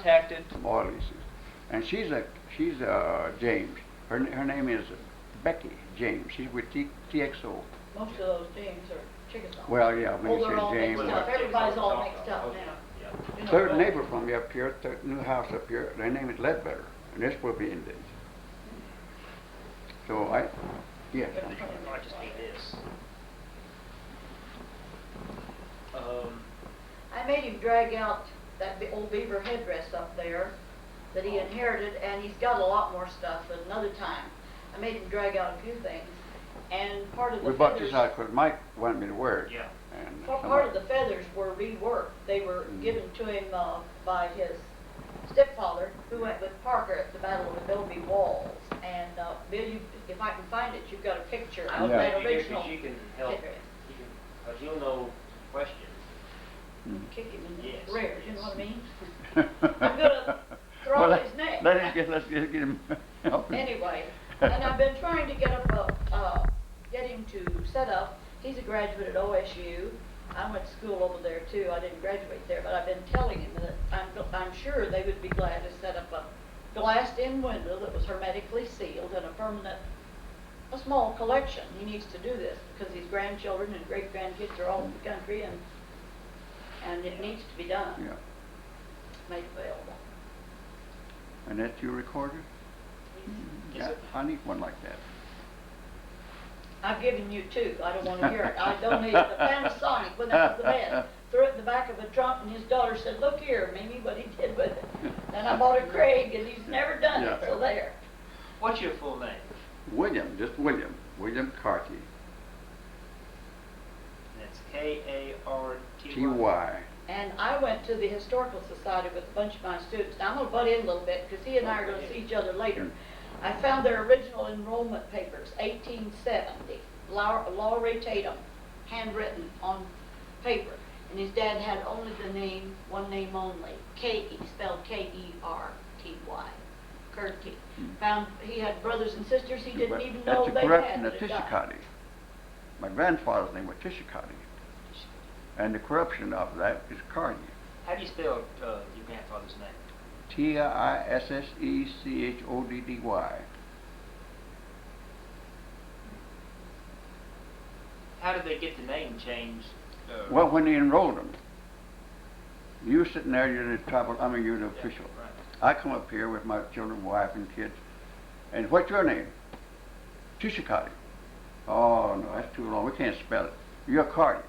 contacted. Oil leases. And she's James. Her name is Becky James. She's with TXO. Most of those James are Chickasaw. Well, yeah, when you they're all say James. mixed up. Everybody's all mixed up Okay. now. Yeah. You know, Third but- neighbor from me up here, new house up here, their name is Ledbetter, and this will be Indians. So yes. I'm sorry. I just need this. I made him drag out that old beaver headdress up there that he inherited, and he's got a lot more stuff. But another time, I made him drag out a few things, and part of the We bought feathers, this out because Mike wanted me to wear it. Yeah. And part of the feathers were reworked. They were given to him by his stepfather, who went with Parker at the Battle of Adobe Walls. And Bill, if I can find it, you've got a picture I'll of Yeah. that take you here original 'cause you can help. headdress. Because you'll know questions. Kick him in the Yes. rear, you know what I mean? I'm gonna throw well, his neck. let's get him. help him. Anyway, and I've been trying to get him to set up. He's a graduate at OSU. I went to school over there too. I didn't graduate there, but I've been telling him that I'm sure they would be glad to set up a glassed-in window that was hermetically sealed and a small collection. He needs to do this because his grandchildren and great-grandkids are all in the country, and it needs to be done. Yeah. Made available. And that's your recorder? Is Yeah, it? I need one like that. I've given you two. I don't want to hear it. I donated the Panasonic when that was the best. Threw it in the back of a trunk, and his daughter said, "Look here, Mimi, what he did with it." Then I bought a Craig, and he's never done it. Yeah. So there. What's your full name? William, just William. William Karty. That's Karty. Ty. And I went to the Historical Society with a bunch of my students. Now, I'm going to butt in a little bit because he and I are going to see each other later. I found their original enrollment papers, 1870. Lowry Tatum, handwritten on paper. And his dad had only the name, one name only, K-E, spelled K-E-R-T-Y, Karty. Found he had brothers and sisters he didn't even know That's they a corruption had. of that died. Tishikati. My grandfather's name was Tishikati. And the corruption of that is Karty. How do you spell your grandfather's name? Tissechhoddy. How did they get the name changed? Well, when they enrolled them, you sitting there, you're the you're the official. Right. I come up here with my children, wife, and kids, and what's your name? Tishikati. Oh no, that's too long. We can't spell it. You're Karty.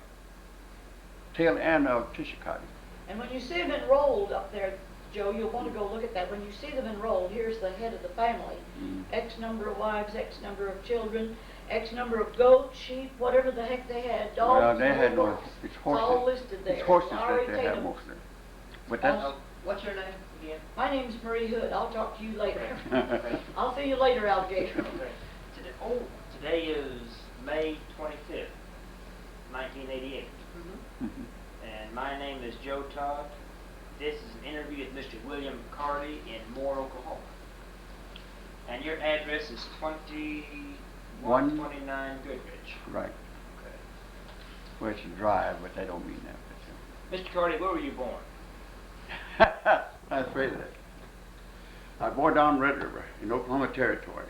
Tail end of Tishikati. And when you see them enrolled up there, Joe, you'll want to go look at that. When you see them enrolled, here's the head of the family. X number of wives, X number of children, X number of goats, sheep, whatever the heck they had, dogs, Well, they had no, horses. it's horses. It's all listed there. It's horses Lowry that they have Tatum. mostly. But that's, What's your name again? My name's Marie Hood. I'll talk to you later. Okay. I'll see you later, alligator. Okay. Today is May 25th, 1988. And my name is Joe Todd. This is an interview with Mr. William Karty in Moore, Oklahoma. And your address is 2129 Goodrich. right. Okay. Well, it's a drive, but they don't mean that. Mr. Karty, where were you born? I'm afraid of that. I was born down Red River in Oklahoma Territory.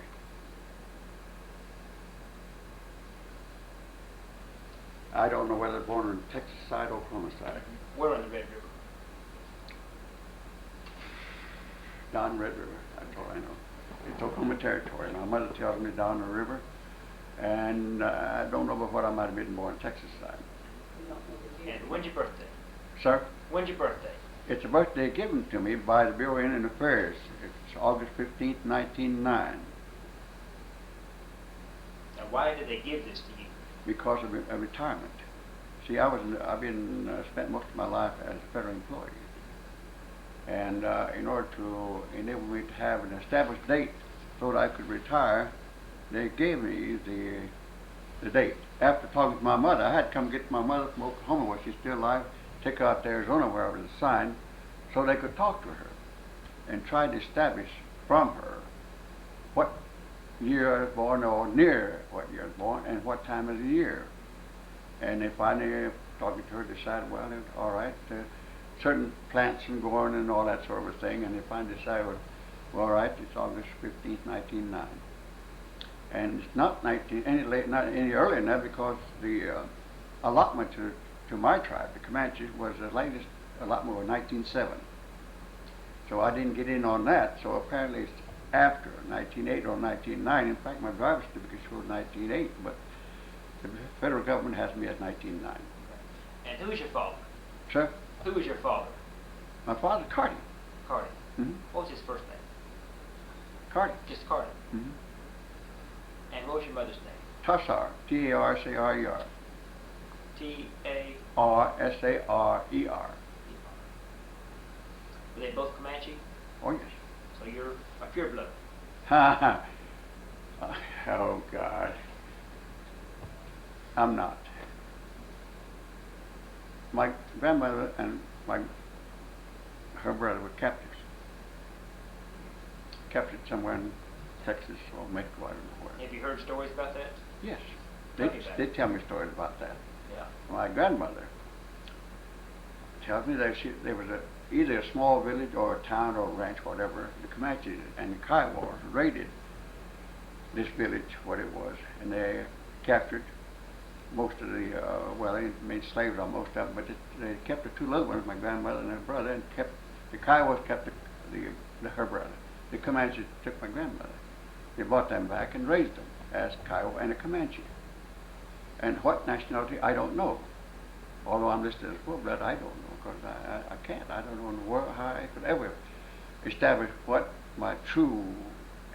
I don't know whether born on Texas side or Oklahoma side. Where on the Red River? Down Red River, that's all I know. It's Oklahoma Territory. My mother tells me down the river, and I don't know but what I might have been born on Texas side. And when's your birthday? Sir? When's your birthday? It's a birthday given to me by the Bureau of Indian Affairs. It's August 15th, 1909, Now, why did they give this to you? because of a retirement. See, I've been spent most of my life as a federal employee, and in order to enable me to have an established date so that I could retire, they gave me the date. After talking to my mother, I had to come get my mother from Oklahoma, where she's still alive, take her out to Arizona where I was assigned, so they could talk to her and try to establish from her what year I was born, or near what year I was born, and what time of the year. And they finally, talking to her, decided, well, all right, certain plants from growing and all that sort of thing. And if I decided, well, all right, it's August 15th, 1909. And it's not not any earlier than that, because the allotment to my tribe, the Comanches, was the latest allotment was 1907. So I didn't get in on that. So apparently it's after 1908 or 1909. In fact, my driver's certificate shows 1908, but the federal government has me at 1909. And who is your father? Sir? Who was your father? My father, Karty. Karty. Mm-hmm. What was his first name? Karty. Just Karty. Mm-hmm. And what was your mother's name? Tarsar. T-A-R-S-A-R-E-R. T-A... R-S-A-R-E-R. Were they both Comanche? Oh, yes. So you're a pureblood. Ha ha. Oh, God. I'm not. My grandmother and her brother were captives. Captured somewhere in Texas or Mexico, I don't know where. Have you heard stories about that? Yes. Tell me about They it. tell me stories about that. Yeah. My grandmother tells me that there was either a small village or a town or a ranch, whatever. The Comanches and the Kiowas raided this village, what it was, and they captured most of the, well, they made slaves on most of them, but they kept the two little ones, my grandmother and her brother, and kept, the Kiowas kept her brother. The Comanches took my grandmother. They brought them back and raised them as Kiowa and a Comanche. And what nationality, I don't know. Although I'm listed as full blood, I don't know, because I can't. I don't know in the world how I could ever establish what my true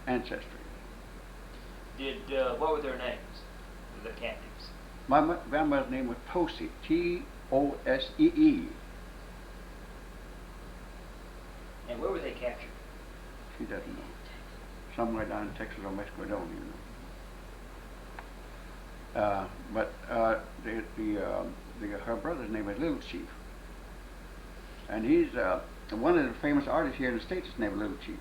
ancestry is. What were their names, the captives? My grandmother's name was Tosee, T-O-S-E-E. And where were they captured? She doesn't know. Somewhere down in Texas or Mexico, I don't even know. But her brother's name is Little Chief. And he's one of the famous artists here in the States is named Little Chief.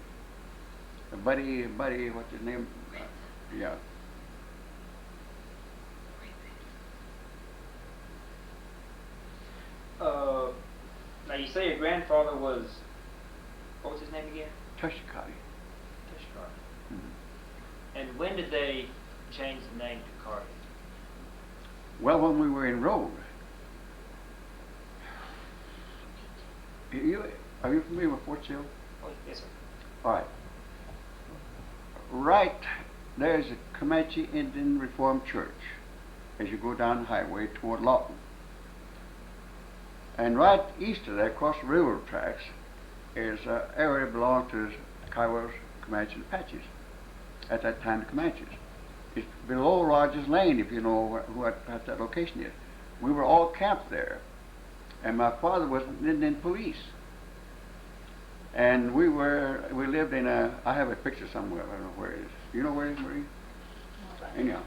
Buddy, what's his name? Yeah. Now you say your grandfather was, what was his name again? Tushikati. Karty. Mm-hmm. And when did they change the name to Karty? Well, when we were enrolled. Are you familiar with Fort Sill? Oh, yes, sir. All right. Right there's a Comanche Indian Reformed Church as you go down the highway toward Lawton. And right east of there, across the railroad tracks, is an area that belonged to the Kiowas, Comanches, and Apaches. At that time, the Comanches. It's below Rogers Lane, if you know what that location is. We were all camped there. And my father was in Indian police. And we lived in I have a picture somewhere, I don't know where it is. You know where it is, Marie? Anyhow.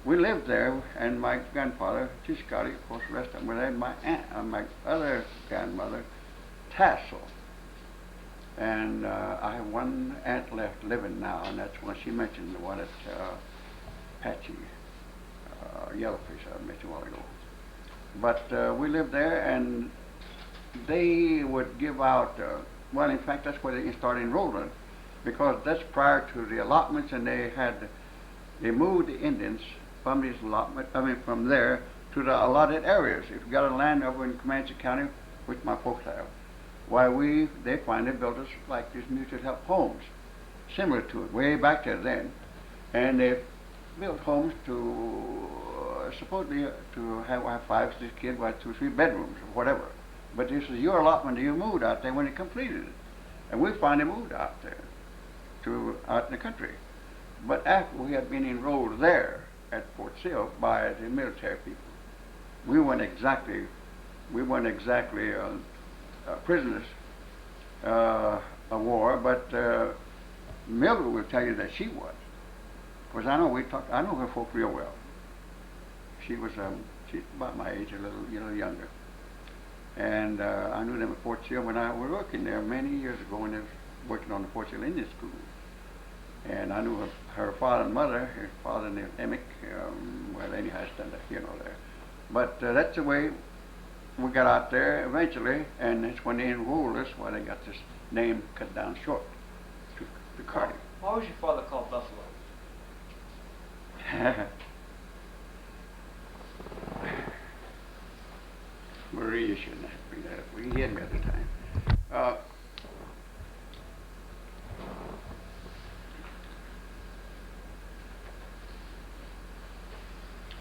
We lived there, and my grandfather, Tishkari, of course, the rest of them were there, and my aunt, my other grandmother, Tassel. And I have one aunt left living now, and that's when she mentioned the one at Apache, Yellowfish, I mentioned a while ago. But we lived there, and they would give out, well, in fact, that's where they started enrolling, because that's prior to the allotments, and they moved the Indians from these from there to the allotted areas. If you got a land over in Comanche County, which my folks have, why they finally built us like these mutual help homes, similar to it, way back there then. And they built homes to supposedly to have 5 or 6 kids, 2 or 3 bedrooms or whatever. But this is your allotment. You moved out there when you completed it, and we finally moved out there out in the country. But after we had been enrolled there at Fort Sill by the military people, we weren't exactly prisoners of war, but Mildred will tell you that she was. Because I know her folk real well. She's about my age, a little younger. And I knew them at Fort Sill when I was working there many years ago when I was working on the Fort Sill Indian School. And I knew her father and mother, her father named Emick, well anyhow, I stand up, there. But that's the way we got out there eventually, and that's when they enrolled us, why they got this name cut down short to Karty. Why was your father called Buffalo? Maria shouldn't have to bring that up. He had me at the time.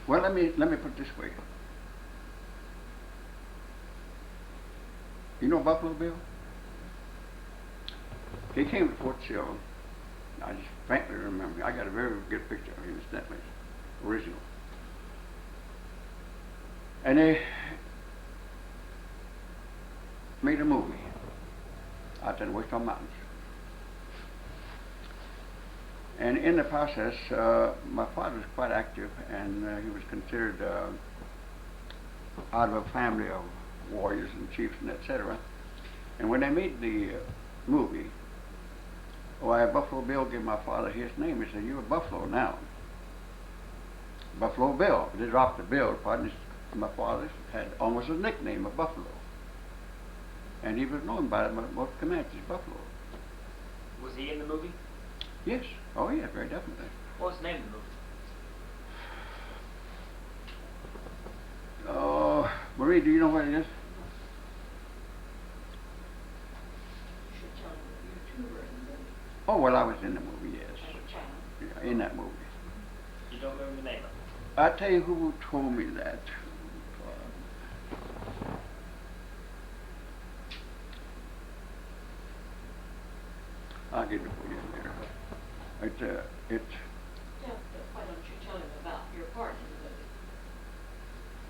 Well, let me put it this way. You know Buffalo Bill? He came to Fort Sill. I just frankly remember. I got a very good picture of him, incidentally, original. And they made a movie out in the Western Mountains. And in the process, my father was quite active, and he was considered out of a family of warriors and chiefs and etc. And when they made the movie, why Buffalo Bill gave my father his name. He said, "You're Buffalo now." Buffalo Bill. They dropped the Bill part, and my father had almost a nickname of Buffalo. And he was known by most Comanches, Buffalo. Was he in the movie? Yes. Oh yeah, very definitely. What was the name of the movie? Oh, Marie, do you know what it is? You should tell him that you two were in the movie. Oh, well, I was in the movie, yes. As a child. Yeah, in that movie. You don't remember the name of it? I'll tell you who told me that. I'll give it for you later. Why don't you tell him about your part in the movie?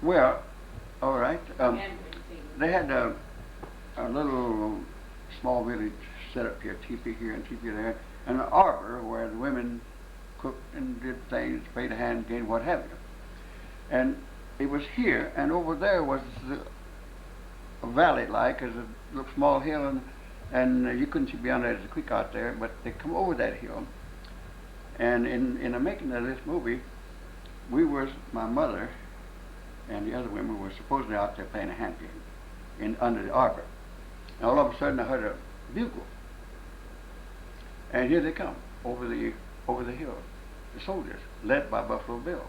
Well, all right. Gambling scene. They had a little small village set up here, teepee here and teepee there, and an arbor where the women cooked and did things, played a hand game, what have you. And it was here, and over there was a valley like, as a little small hill, and you couldn't see beyond that, there's a creek out there, but they come over that hill. And in the making of this movie, my mother and the other women were supposedly out there playing a hand game under the arbor. And all of a sudden I heard a bugle. And here they come, over the hill, the soldiers, led by Buffalo Bill.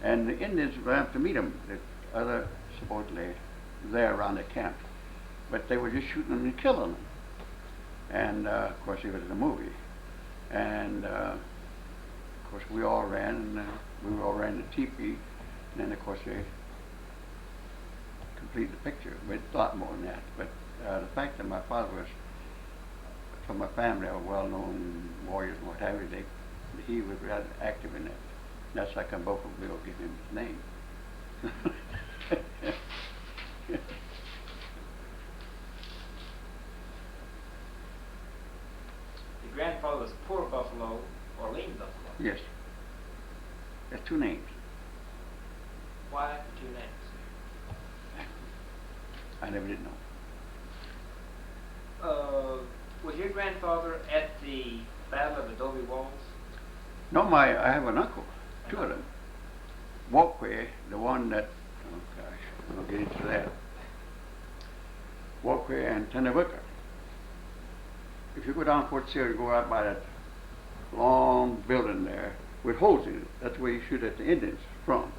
And the Indians ran up to meet them, the other supposedly there around the camp. But they were just shooting them and killing them. And of course it was in a movie. And of course we all ran, and we all ran the teepee. And then of course they completed the picture with a lot more than that. But the fact that my father was from my family of well-known warriors and what have you, he was rather active in that. That's how come Buffalo Bill gave him his name. Your grandfather was Poor Buffalo or Lean Buffalo? Yes. There's two names. Why the two names? I never did know. Was your grandfather at the Battle of Adobe Walls? No, I have an uncle, two of them. Walkway, the one that, oh gosh, I'll get into that. Walkway and Tennewicker. If you go down Fort Sill, you go out by that long building there with holes in it. That's where you shoot at the Indians from.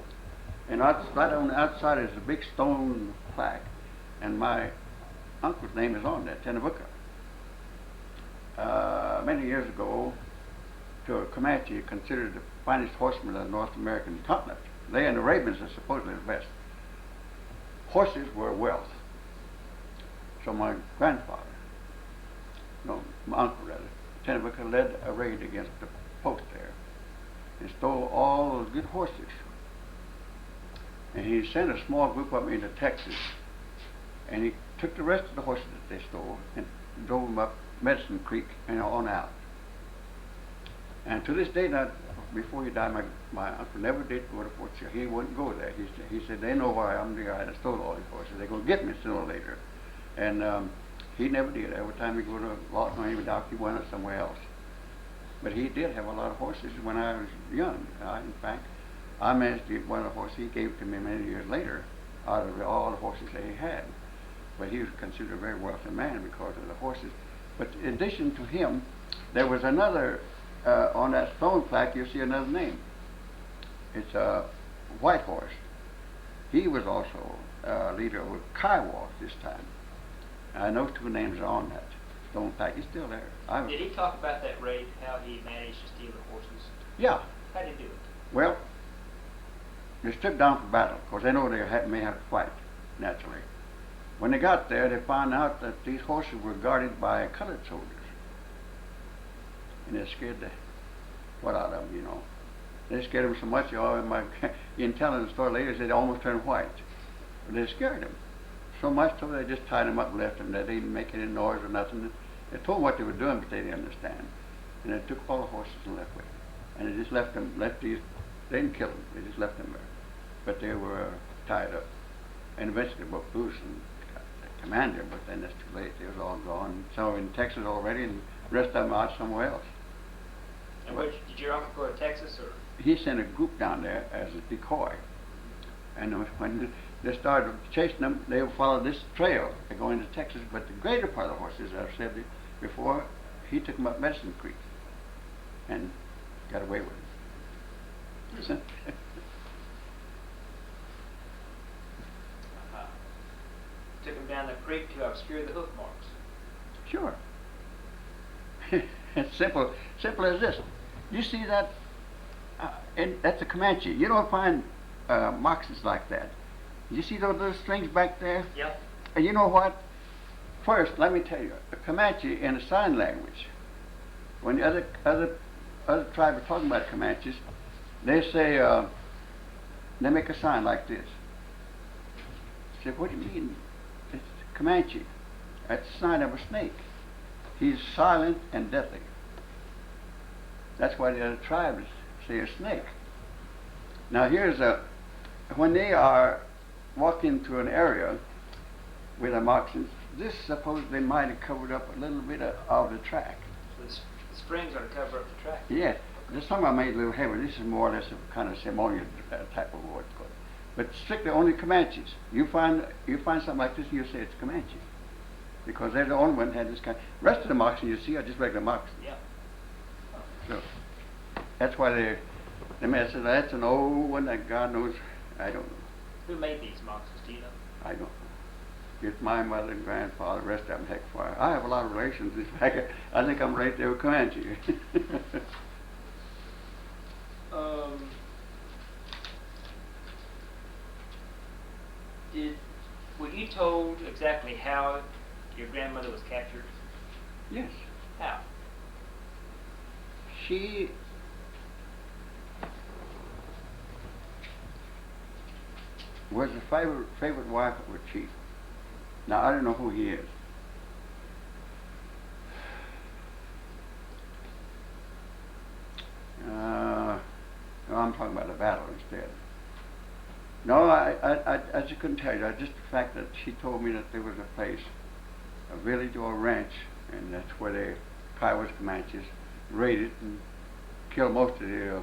And right on the outside is a big stone plaque, and my uncle's name is on that, Tennewicker. Many years ago, to a Comanche, considered the finest horsemen of the North American continent. They and the Ravens are supposedly the best. Horses were wealth. So my grandfather, no, my uncle rather, Tennewicker led a raid against the post there and stole all those good horses. And he sent a small group up into Texas, and he took the rest of the horses that they stole and drove them up Medicine Creek and on out. And to this day, before he died, my uncle never did go to Fort Sill. He wouldn't go there. He said, they know why I'm the guy that stole all these horses. They're going to get me sooner or later. And he never did. Every time he go to Lawton or even Doc, he went somewhere else. But he did have a lot of horses when I was young. In fact, I managed to get one of the horses he gave to me many years later. out of all the horses that he had. But he was considered a very wealthy man because of the horses. But in addition to him, there was another, on that stone plaque you see another name. It's a White Horse. He was also leader with Kiowa this time. And those two names are on that stone plaque. He's still there. Did he talk about that raid, how he managed to steal the horses? Yeah. How did he do it? Well, they stripped down for battle because they know they may have to fight, naturally. When they got there, they found out that these horses were guarded by colored soldiers. And they scared the what out of them, you know. They scared them so much, in telling the story later, they almost turned white. But they scared them so much so they just tied them up and left them. They didn't make any noise or nothing. They told them what they were doing, but they didn't understand. And they took all the horses and left with them. And they just left these, they didn't kill them, they just left them there. But they were tied up. And eventually they broke loose and got the commander, but then it's too late. They was all gone. Some of them in Texas already, and the rest of them out somewhere else. And did your uncle go to Texas, or? He sent a group down there as a decoy. And when they started chasing them, they would follow this trail. They're going to Texas, but the greater part of the horses, as I've said before, he took them up Medicine Creek and got away with it. Took them down the creek to obscure the hoof marks. Sure. It's simple as this. You see that, and that's a Comanche. You don't find moccasins like that. You see those little strings back there? Yep. And you know what? First, let me tell you, a Comanche in a sign language, when the other tribe are talking about Comanches, they say, they make a sign like this. I said, what do you mean? It's Comanche. That's the sign of a snake. He's silent and deathly. That's why the other tribes say a snake. Now when they are walking through an area with a moccasins, this suppose they might have covered up a little bit of the track. So the strings are to cover up the track? Yes. This song I made a little heavier. This is more or less a kind of ceremonial type of word. But strictly only Comanches. You find something like this and you say it's Comanche. Because they're the only one that had this kind. The rest of the moccasins you see are just regular moccasins. Yeah. So that's why they may have said that's an old one that God knows. I don't know. Who made these moccasins, do you know? I don't know. It's my mother and grandfather, the rest of them heck fire. I have a lot of relations. In fact, I think I'm right there with Comanche. Were you told exactly how your grandmother was captured? Yes. How? She was the favorite wife of a chief. Now, I don't know who he is. No, I'm talking about the battle instead. No, I just couldn't tell you. Just the fact that she told me that there was a place, a village or a ranch, and that's where the Kiowas Comanches raided and killed most of the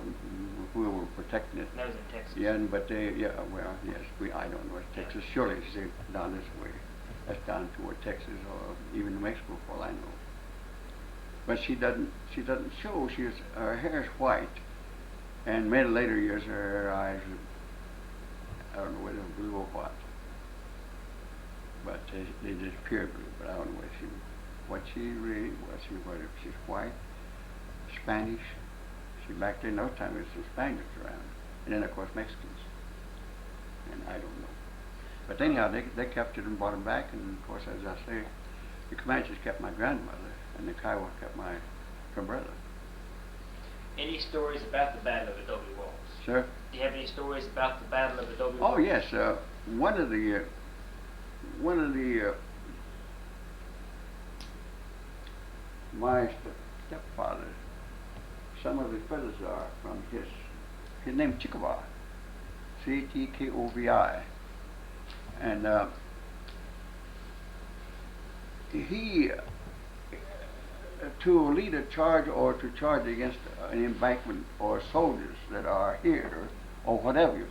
who were protecting it. That was in Texas. Yeah, but yes, I don't know. It's Texas. Surely it's down this way. That's down toward Texas or even New Mexico, for all I know. But she doesn't show. Her hair is white, and many later years her eyes, I don't know whether they're blue or what. But they just appear blue. But I don't know what she really was. She's white, Spanish. Back then, those times, there was some Spaniards around, and then of course Mexicans, and I don't know. But anyhow, they captured and brought them back, and of course, as I say, the Comanches kept my grandmother, and the Kiowa kept her brother. Any stories about the Battle of Adobe Walls? Sir? Do you have any stories about the Battle of Adobe Oh Walls? yes, one of the my stepfather. Some of his brothers are from his name Chikovi, Ctkovi, and he to lead a charge or to charge against an embankment or soldiers that are here or whatever,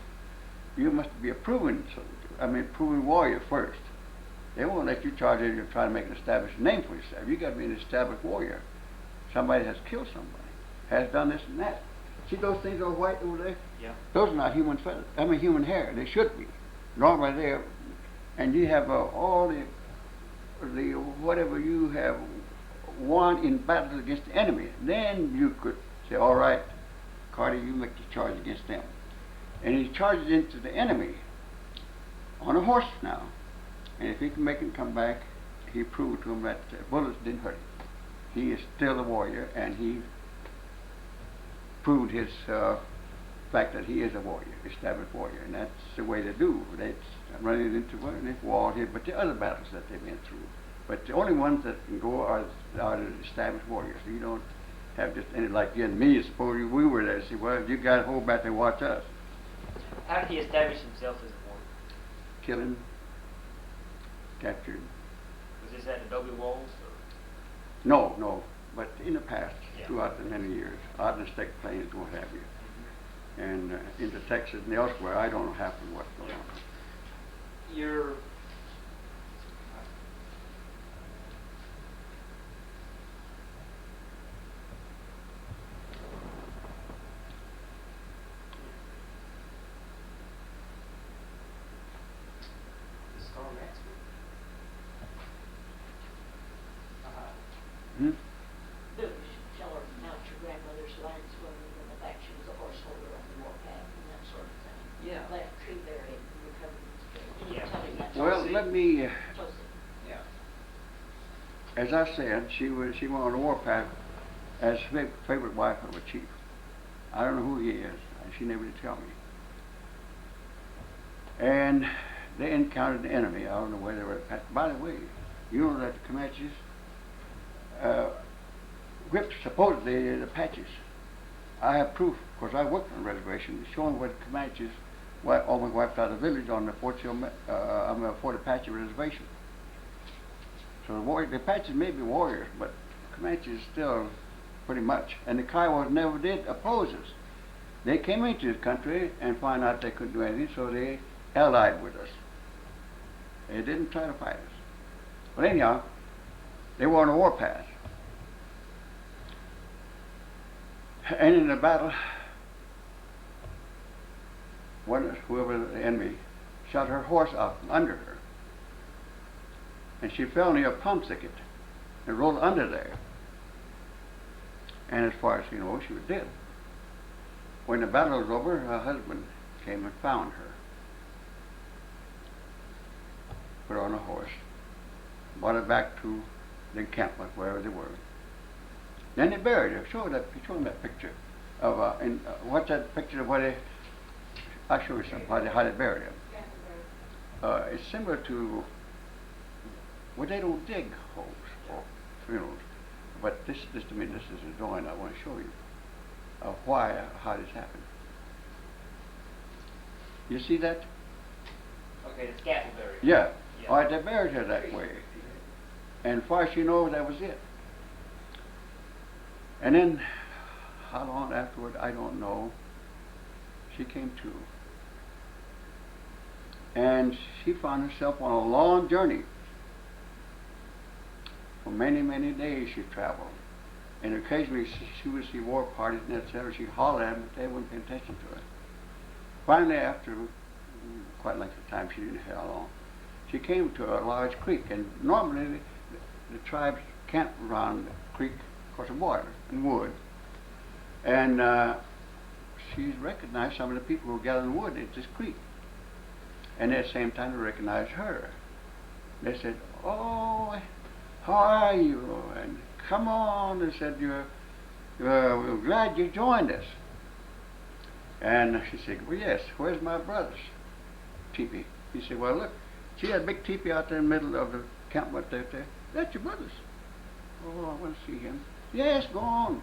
you must be a proven soldier. proven warrior first. They won't let you charge it if you're trying to make an established name for yourself. You got to be an established warrior. Somebody has killed somebody, has done this and that. See those things all white over there? Yeah. Those are not human feathers. Human hair. They should be. Normally they're, and you have all the whatever you have won in battle against the enemy. Then you could say, all right, Karty, you make the charge against them. And he charges into the enemy on a horse now. And if he can make him come back, he proved to him that bullets didn't hurt him. He is still a warrior, and he proved his fact that he is a warrior, established warrior. And that's the way they do. They're running into war here, but the other battles that they've been through. But the only ones that can go are the established warriors. You don't have just any like you and me. Suppose we were there. Say, well, you got to hold back and watch us. How did he establish himself as a warrior? Killing, captured. Was this at Adobe Walls? Or? No. But in the past, throughout the many years, out in the State Plains, what have you, and into Texas and elsewhere, I don't know half of what's going on. Your Hmm? Bill, you should tell her about your grandmother's lines and the fact she was a horse holder on the warpath and that sort of thing. Yeah. That tree buried and recovered in spirit. You Yeah. tell him that. Well, let me. yeah. As I said, she went on the warpath as favorite wife of a chief. I don't know who he is, and she never did tell me. And they encountered the enemy. I don't know where they were. By the way, you know that the Comanches whipped supposedly the Apaches. I have proof, because I worked on a reservation, showing where the Comanches almost wiped out a village on the Fort Apache reservation. So the Apaches may be warriors, but the Comanches still pretty much. And the Kiowas never did oppose us. They came into this country and found out they couldn't do anything, so they allied with us. They didn't try to fight us. But anyhow, they were on a warpath. And in the battle, whoever the enemy shot her horse out from under her. And she fell near a plum thicket and rolled under there. And as far as you know, she was dead. When the battle was over, her husband came and found her. Put her on a horse, brought her back to the encampment wherever they were. Then they buried her. Show them that picture of what's that picture of what they? I'll show you something how they buried her. It's similar to well, they don't dig holes for funerals, but this is a drawing I want to show you of how this happened. You see that? Okay, the scaffold buried. Yeah. All right, they buried her that way. And as far as you know, that was it. And then, how long afterward, I don't know, she came to. And she found herself on a long journey. For many, many days she traveled. And occasionally she would see war parties and etc. She'd holler at them, but they wouldn't pay attention to her. Finally, after quite a length of time, she didn't know how long, she came to a large creek. And normally the tribes camped around the creek because of water and wood. And she recognized some of the people who gathered wood at this creek. And at the same time, they recognized her. They said, "Oh, how are you? And come on." They said, we're glad you joined us." And she said, "Well, yes, where's my brother's teepee?" He said, "Well, look, see that big teepee out there in the middle of the campment there? That's your brother's." "Oh, I want to see him." "Yes, go on."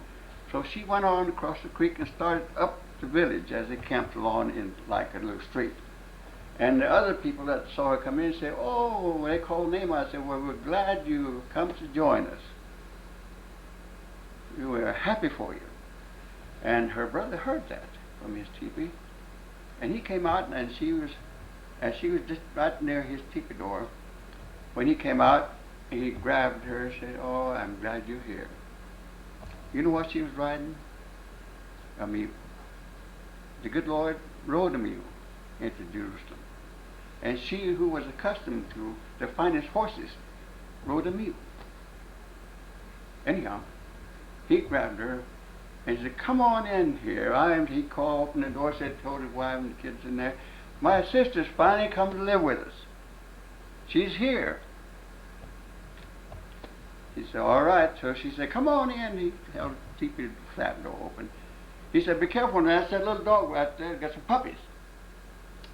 So she went on across the creek and started up the village as they camped along in like a little street. And the other people that saw her come in said, "Oh," they called name. I said, "Well, we're glad you come to join us. We were happy for you." And her brother heard that from his teepee. And he came out and she was and she was just right near his teepee door. When he came out, he grabbed her and said, "Oh, I'm glad you're here." You know what she was riding? A mule. The good Lord rode a mule into Jerusalem. And she who was accustomed to the finest horses rode a mule. Anyhow, he grabbed her and said, "Come on in here." He called, opened the door, told his wife and the kids in there, "My sister's finally come to live with us. She's here." He said, "All right." So she said, "Come on in." He held the teepee flap door open. He said, "Be careful now, that's that little dog right there, got some puppies."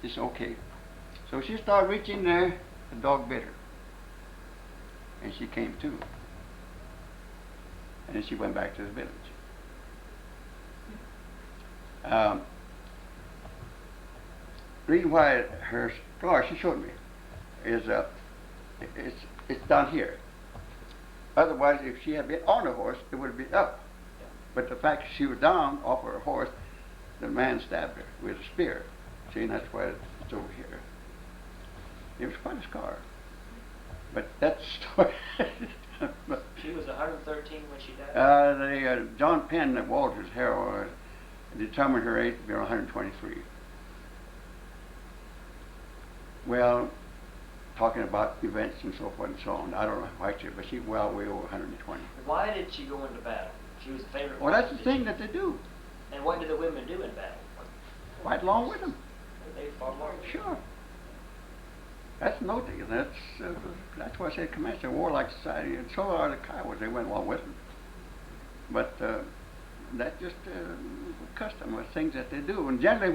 He said, "Okay." So she started reaching there, the dog bit her. And she came to. And then she went back to the village. Reason why her scar, she showed me, is it's down here. Otherwise, if she had been on a horse, it would have been up. But the fact she was down off her horse, the man stabbed her with a spear. See, and that's why it's over here. It was quite a scar. But that's the story. She was 113 when she died? John Penn at Walter's Herald determined her age to be 123. Well, talking about events and so forth and so on, I don't know quite sure, but she well way over 120. Why did she go into battle? She was a favorite. Well, that's the thing that they do. And what did the women do in battle? Right along with them. They fought along. Sure. That's no deal. That's why I said commence a warlike society, and so are the Kiowas. They went along with them. But that's just a custom or things that they do. And generally,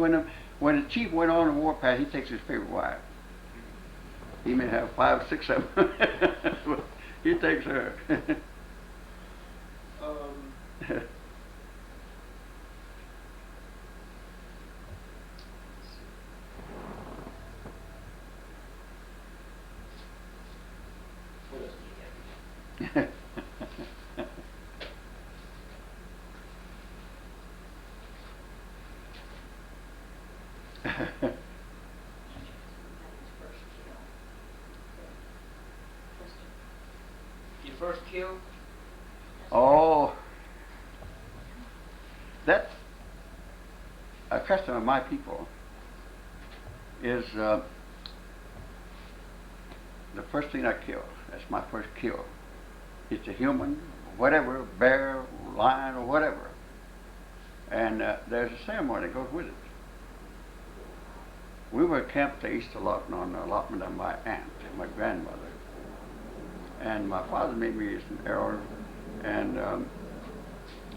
when a chief went on a warpath, he takes his favorite wife. He may have 5 or 6 of them. He takes her. Your first kill? Oh, that's a custom of my people. Is the first thing I kill. That's my first kill. It's a human, whatever, bear, lion, or whatever. And there's a ceremony that goes with it. We were camped at East Allotment on the allotment of my aunt, my grandmother. And my father made me some arrows, and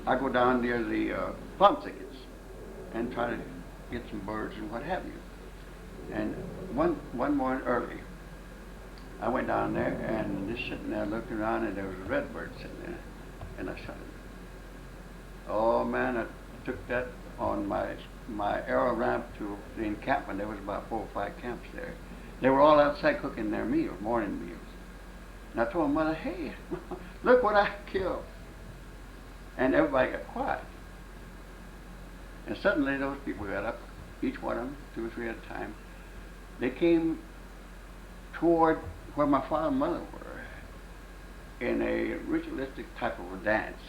I go down near the plum thickets and try to get some birds and what have you. And one morning early, I went down there and just sitting there looking around, and there was a red bird sitting there, and I shot it. Oh man, I took that on my arrow ramp to the encampment. There was about 4 or 5 camps there. They were all outside cooking their meals, morning meals. And I told Mother, "Hey, look what I killed." And everybody got quiet. And suddenly those people got up, each one of them, 2 or 3 at a time. They came toward where my father and mother were in a ritualistic type of a dance.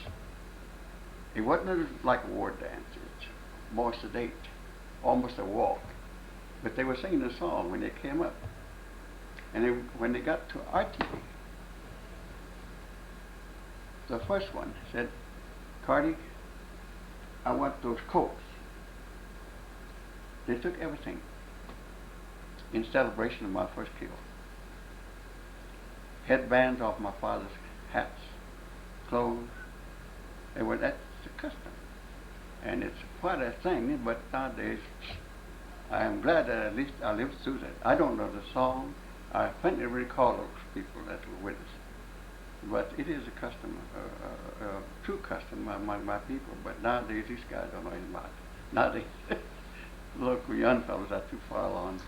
It wasn't like a war dance. It's more sedate, almost a walk. But they were singing a song when they came up. And when they got to our TV, the first one said, "Karty, I want those coats." They took everything in celebration of my first kill. Headbands off my father's hats, clothes. That's the custom. And it's quite a thing, but nowadays I am glad that at least I lived through that. I don't know the song. I faintly recall those people that were with us. But it is a custom, a true custom among my people. But nowadays these guys don't know anything about it. Nowadays, local young fellows are too far along.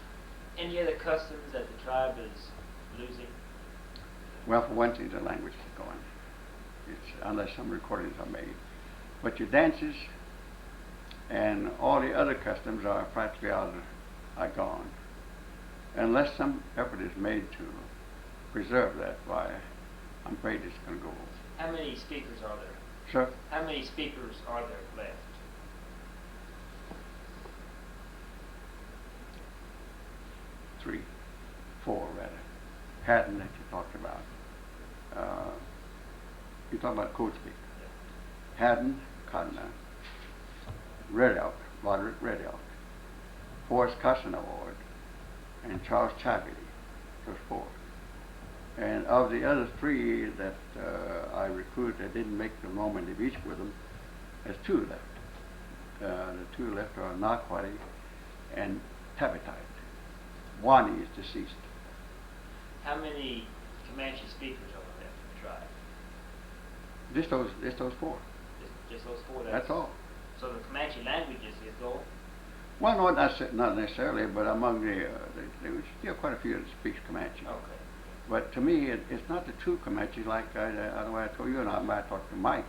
Any other customs that the tribe is losing? Well, for one thing, the language is going. It's unless some recordings are made. But your dances and all the other customs are practically are gone. unless some effort is made to preserve that, why, I'm afraid it's going to go. How many speakers are there? Sir? How many speakers are there left? 3, 4 rather. Haddon that you talked about. You talking about code speaker. Haddon, Cotton, Red Elk, Roderick Red Elk, Forrest Cusson Award, and Charles Chavity. Those 4. And of the other 3 that I recruited that didn't make the normative each with them, there's 2 left. The 2 left are Naquati and Tabitite. Wani is deceased. How many Comanche speakers are there left in the tribe? Just those 4. Just those 4? That's all. So the Comanche language is gone? Well, no, not necessarily, but among there's still quite a few that speaks Comanche. Okay. But to me, it's not the true Comanche like I told you and I talked to Mike.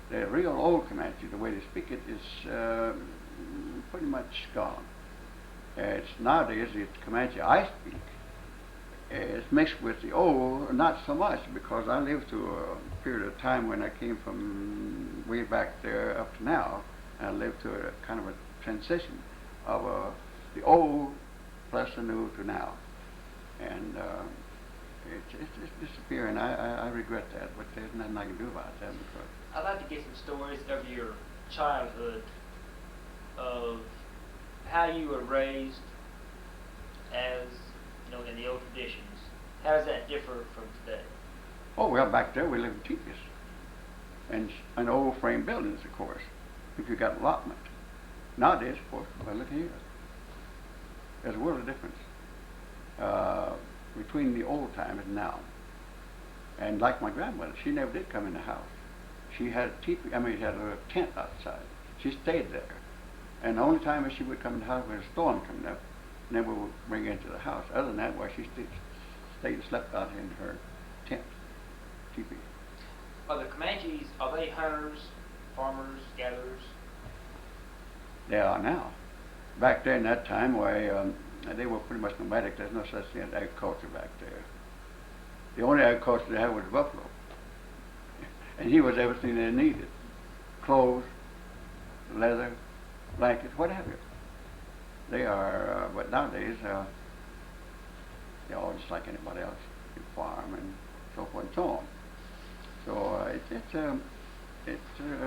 The real old Comanche, the way they speak it, is pretty much gone. It's nowadays, it's Comanche I speak. It's mixed with the old, not so much, because I lived through a period of time when I came from way back there up to now. I lived through a kind of a transition of the old plus the new to now. And it's disappearing. I regret that, but there's nothing I can do about that. Because I'd like to get some stories of your childhood, of how you were raised as, in the old traditions. How does that differ from today? oh well, back there we lived in teepees and old frame buildings, of course, if you got allotment. Nowadays, of course, well, look here. There's a world of difference between the old time and now. And like my grandmother, she never did come in the house. She had a teepee, had a tent outside. She stayed there. And the only time that she would come in the house was a storm coming up, and then we would bring her into the house. Other than that, she stayed and slept out in her tent, teepee. Are the Comanches, are they hunters, farmers, gatherers? They are now. Back there in that time, why, they were pretty much nomadic. There's no such thing as agriculture back there. The only agriculture they had was buffalo. And he was everything they needed. Clothes, leather, blankets, what have you. They are, but nowadays, they're all just like anybody else. You farm and so forth and so on. So it's a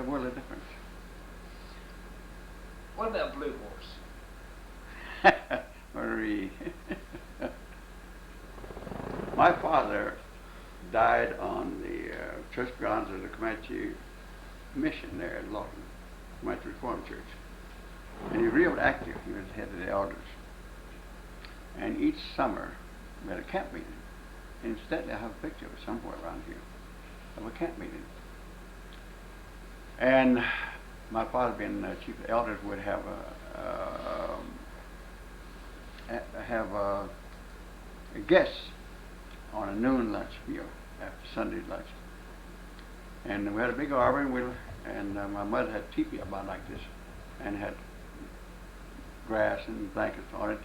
world of difference. What about Blue Horse? Marie. My father died on the church grounds of the Comanche Mission there in Lawton, Comanche Reformed Church. And he was real active. He was head of the elders. And each summer, we had a camp meeting. Incidentally, I have a picture of it somewhere around here, of a camp meeting. And my father, being chief of the elders, would have a guest on a noon lunch meal after Sunday lunch. And we had a big arbor, and my mother had a teepee about like this, and had grass and blankets on it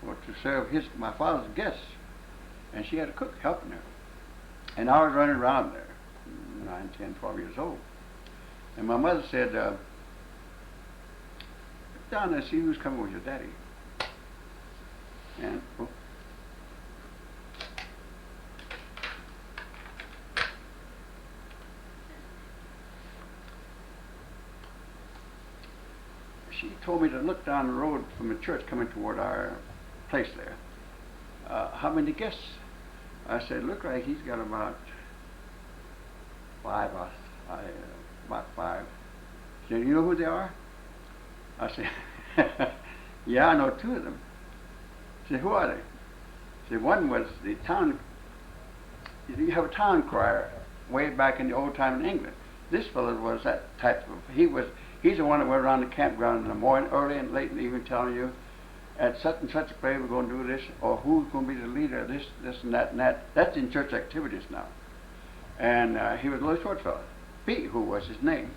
to serve my father's guests. And she had a cook helping her. And I was running around there, 9, 10, 12 years old. And my mother said, "Look down there and see who's coming with your daddy." And she told me to look down the road from the church coming toward our place there. How many guests? I said, look like he's got about 5. About 5. She said, you know who they are? I said, yeah, I know 2 of them. She said, who are they? She said, one was the town, you have a town crier way back in the old time in England. This fellow was that type of, he's the one that went around the campground in the morning, early and late in the evening, telling you, at such and such a place we're going to do this, or who's going to be the leader of this and that and that. That's in church activities now. And he was a little short fellow. Pete, who was his name.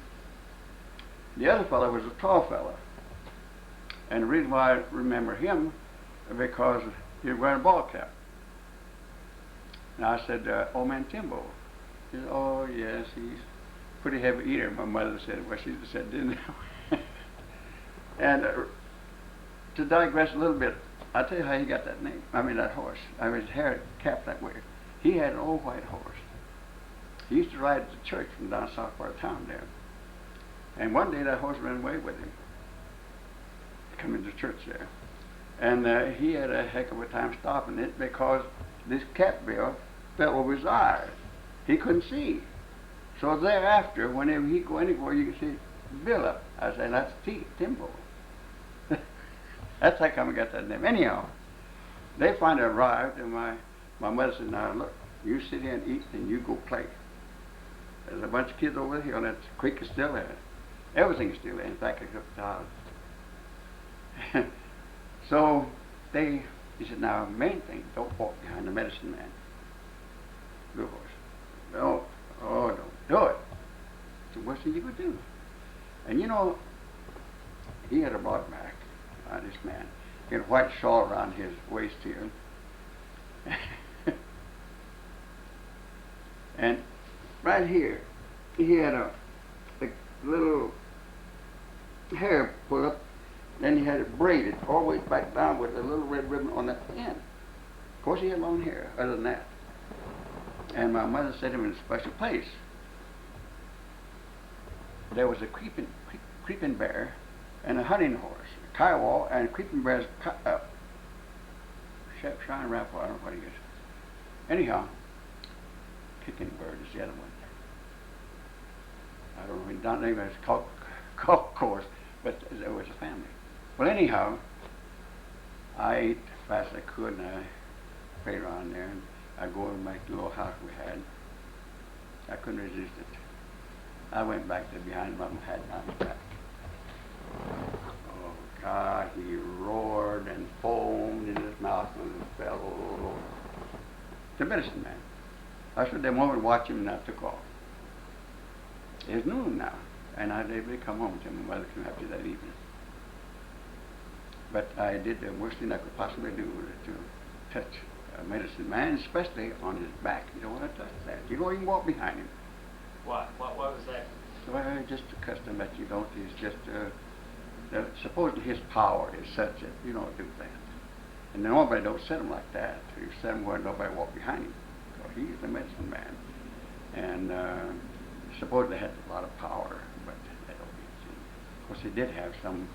The other fellow was a tall fellow. And the reason why I remember him, because He was wearing a ball cap. And I said, old man Timbo. He said, oh yes, he's a pretty heavy eater. My mother said, well, she said, didn't she? And to digress a little bit, I'll tell you how he got that name. I mean, that horse. I mean, his hair capped that way. He had an old white horse. He used to ride to church from down south part of town there. And one day that horse ran away with him, coming to church there. And he had a heck of a time stopping it because this cat bill fell over his eyes. He couldn't see. So thereafter, whenever he go anywhere, you can see Bill up. I said, that's Timbo. That's how come I got that name. Anyhow, they finally arrived, and my mother said, now look, you sit here and eat, and you go play. There's a bunch of kids over here, and that creek is still there. Everything is still there, in fact, except Todd. So he said, now, main thing, don't walk behind the medicine man. Good horse. No, oh, don't do it. It's the worst thing you could do. And you know, he had a broad back, this man. He had a white shawl around his waist here. And right here, he had a little hair put up, then he had it braided all the way back down with a little red ribbon on that end. Of course, he had long hair, other than that. And my mother set him in a special place. There was a creeping bear and a hunting horse, a Kiowa, and creeping bear's shine raffle, I don't know what he is. Anyhow, kicking bird is the other one. I don't know, his name was golf course, but there was a family. Well, anyhow, I ate as fast as I could, and I played around there, and I'd go over back to the little house we had. I couldn't resist it. I went back there behind Mom and had it on his back. Oh, God, he roared and foamed in his mouth and fell all over. The medicine man. I stood there a moment and watched him, and I took off. It's noon now, and I was able to come home to my mother came after that evening. But I did the worst thing I could possibly do, to touch a medicine man, especially on his back. You don't want to touch that. You don't even walk behind him. Why? What was that? Well, just a custom that you don't. It's just supposedly his power is such that you don't do that. And nobody don't set him like that. You set him where nobody walk behind him. So he's the medicine man, and supposedly had a lot of power, but that don't mean anything. Of course, he did have some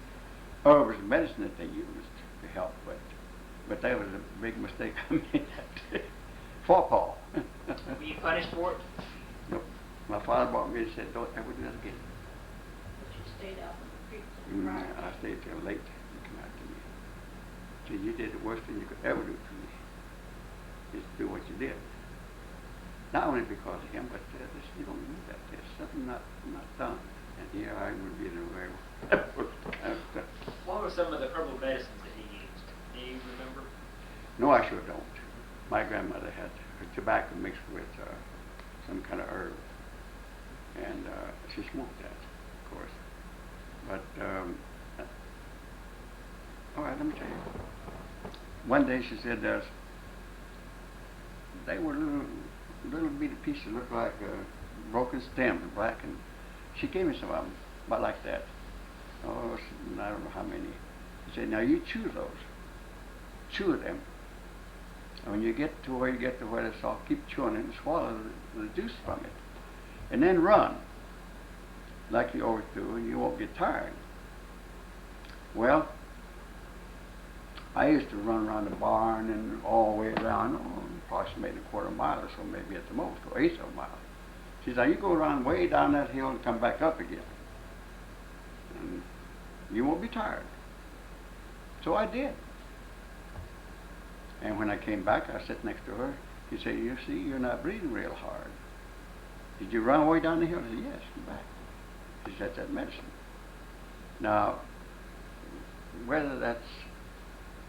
herbs and medicine that they used to help, but that was a big mistake I made that day. Faux Were you punished for it? Nope. My father brought me and said, don't ever do that again. But you stayed out in the creek and cried. I stayed till late to come out to me. So you did the worst thing you could ever do to me, is to do what you did. Not only because of him, but you don't do that. There's something not done. And here I would be in a very What were some of the herbal medicines that he used? Do you remember? No, I sure don't. My grandmother had tobacco mixed with some kind of herb, and she smoked that, of course. But all right, let me tell you. One day she said they were little bitty pieces that looked like broken stems, black, and she gave me some of them, about like that. Oh, I don't know how many. She said, now you chew those. Chew them. And when you get to where it's soft, keep chewing it and swallow the juice from it. And then run, like you always do, and you won't get tired. Well, I used to run around the barn and all the way around, approximately a quarter mile or so, maybe at the most, or eighth of a mile. She said, you go around way down that hill and come back up again. And you won't be tired. So I did. And when I came back, I sat next to her. She said, you see, you're not breathing real hard. Did you run way down the hill? I said, yes, I'm back. She said, that's medicine. Now, whether that's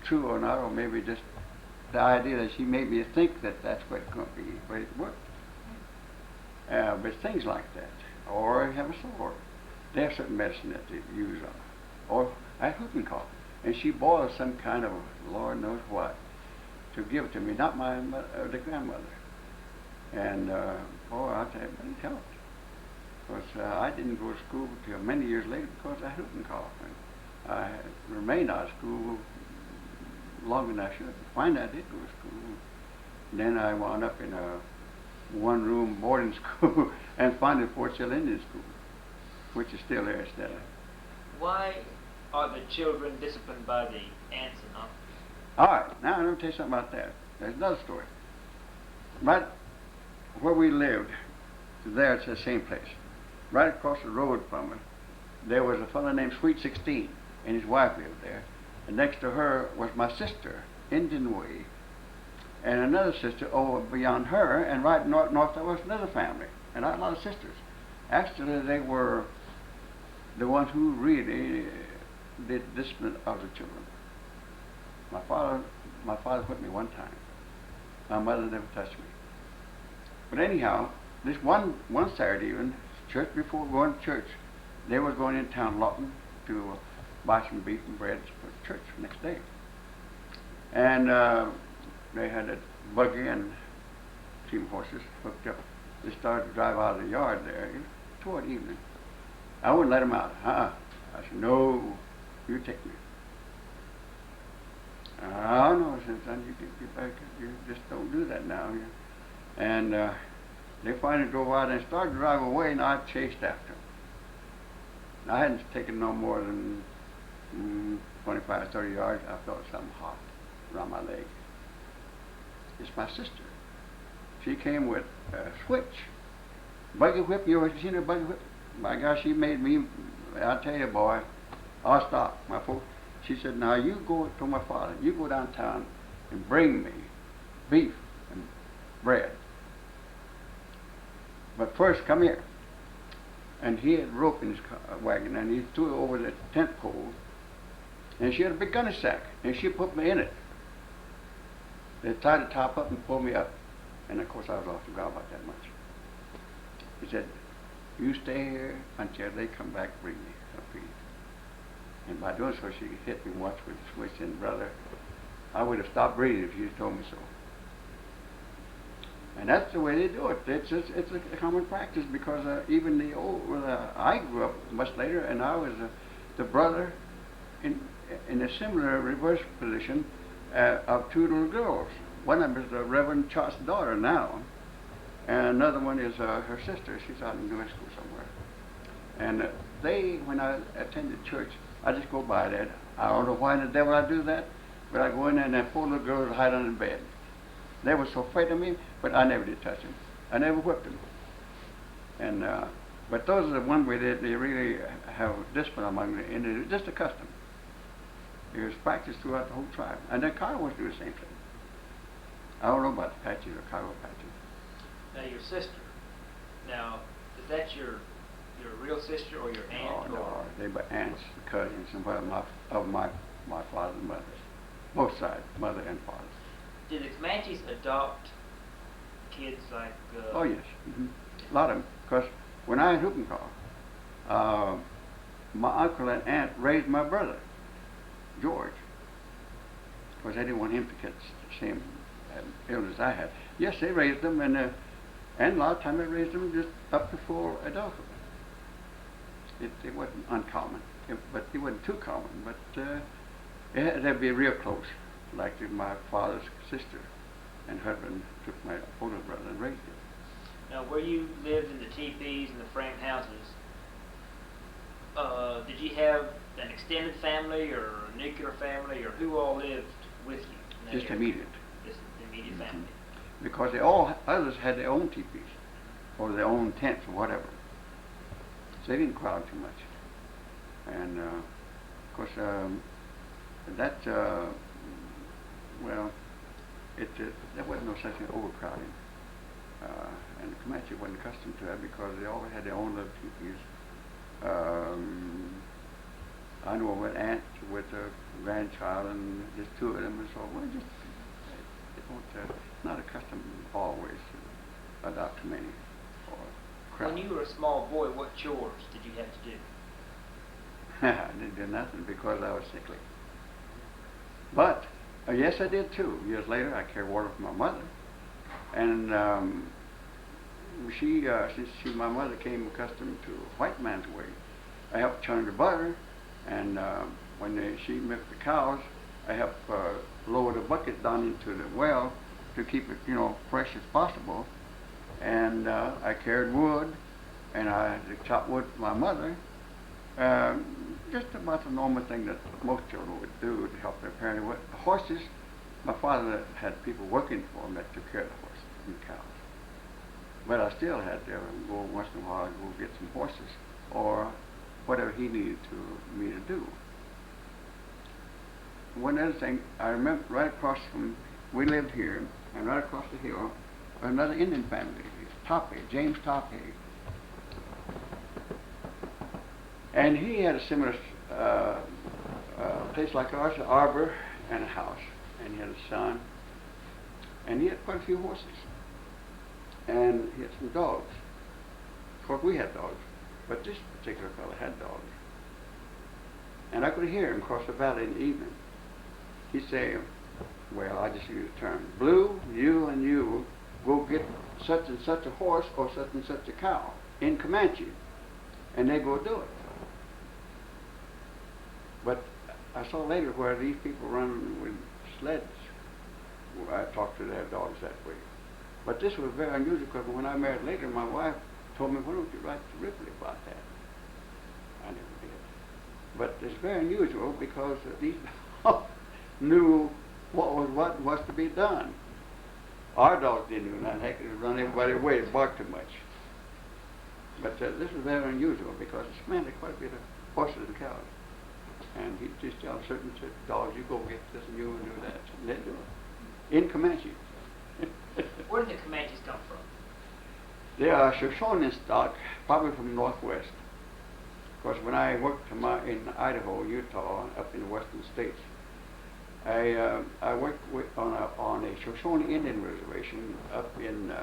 true or not, or maybe just the idea that she made me think that that's what it's going to be, but it worked. But things like that, or you have a sore, they have certain medicine that they use on, or I had whooping cough, and she boiled some kind of Lord knows what, to give it to me, not my the grandmother. And boy, I tell you, it helped. Because I didn't go to school until many years later because I had whooping cough. And I remained out of school longer than I should. Finally, I did go to school. Then I wound up in a one-room boarding school and finally Fort Sill Indian School, which is still there instead. Why are the children disciplined by the aunts and uncles? All right, now I'm going to tell you something about that. There's another story. But where we lived, there it's the same place. Right across the road from it, there was a fellow named Sweet 16, and his wife lived there. And next to her was my sister, Indian Way, and another sister over beyond her, and right north there was another family, and I had a lot of sisters. Actually, they were the ones who really did discipline of the children. My father whipped me one time. My mother never touched me. But anyhow, this one Saturday even, church before going to church, they were going in town Lawton to buy some beef and bread for church the next day. And they had a buggy and team horses hooked up. They started to drive out of the yard there toward evening. I wouldn't let them out. I said, no, you take me. Oh, no, I said, son, you get back. You just don't do that now. And they finally drove out and started to drive away, and I chased after them. I hadn't taken no more than 25, 30 yards. I felt something hot around my leg. It's my sister. She came with a switch. Buggy whip, you ever seen a buggy whip? My gosh, she made me, I tell you, boy, I'll stop. She said, now you go to my father, you go downtown and bring me beef and bread. But first, come here. And he had rope in his wagon, and he threw it over the tent pole, and she had a big gunny sack, and she put me in it. They tied the top up and pulled me up, and of course I was off the ground about that much. He said, you stay here until they come back and bring me a feed. And by doing so, she hit me once with the switch, and brother, I would have stopped breathing if she had told me so. And that's the way they do it. It's a common practice because even I grew up much later, and I was the brother in a similar reverse position of two little girls. One of them is the Reverend Charles' daughter now, and another one is her sister. She's out in New Mexico somewhere. And when I attended church, I just go by that. I don't know why in the devil I do that, but I go in there and that poor little girl would hide under the bed. They were so afraid of me, but I never did touch them. I never whipped them. And but those are the one way that they really have discipline among them, and it's just a custom. It was practiced throughout the whole tribe. And the Kiowas do the same thing. I don't know about the Apaches or Kiowa Apaches. Now your sister. Now, is that your real sister or your aunt? Oh, no, they were aunts, cousins, and of my father and mother. Both sides, mother and father. Did the Comanches adopt kids like... Oh, yes. Mm-hmm. A lot of them. Because when I had whooping cough, my uncle and aunt raised my brother, George. Because they didn't want him to catch the same illness I had. Yes, they raised them, and a lot of times they raised them just up to full adulthood. It wasn't uncommon, but it wasn't too common. But it had to be real close. Like my father's sister and husband took my older brother and raised him. Now, where you lived in the teepees and the frame houses, did you have an extended family or a nuclear family, or who all lived with you? Just immediate. Just immediate family. Because others had their own teepees or their own tents or whatever. So they didn't crowd too much. And of course, well, there wasn't no such thing as overcrowding. And the Comanche wasn't accustomed to that because they always had their own little teepees. I know of an aunt with a grandchild and just two of them, and so they don't, not accustomed always to adopt too many or crowd. When you were a small boy, what chores did you have to do? I didn't do nothing because I was sickly. But Yes, I did too. Years later, I carried water for my mother, and since my mother came accustomed to white man's way, I helped churn the butter, and when she milked the cows, I helped lower the bucket down into the well to keep it, fresh as possible. And I carried wood, and I chopped wood for my mother. Just about the normal thing that most children would do to help their parents. With the horses, my father had people working for him that took care of the horses and cows. But I still had to go once in a while and go get some horses or whatever he needed me to do. One other thing, I remember right across from, we lived here, and right across the hill, another Indian family, Toppy, James Toppy. And he had a similar place like ours, an arbor and a house. And he had a son. And he had quite a few horses. And he had some dogs. Of course, we had dogs. But this particular fellow had dogs. And I could hear him across the valley in the evening. He'd say, well, I just use the term, Blue, you and you go get such and such a horse or such and such a cow in Comanche. And they go do it. But I saw later where these people run with sleds. I talked to their dogs that way. But this was very unusual because when I married later, my wife told me, why don't you write to Ripley about that? I never did. But it's very unusual because these dogs knew what was to be done. Our dogs didn't know nothing. They could run everybody away and bark too much. But this was very unusual because this man had quite a bit of horses and cows. And he'd just tell certain dogs, you go get this and you and do that. And they'd do it. In Comanche. Where did the Comanches come from? They are Shoshone stock, probably from the Northwest. Of course, when I worked in Idaho, Utah, up in the western states, I worked on a Shoshone Indian reservation up in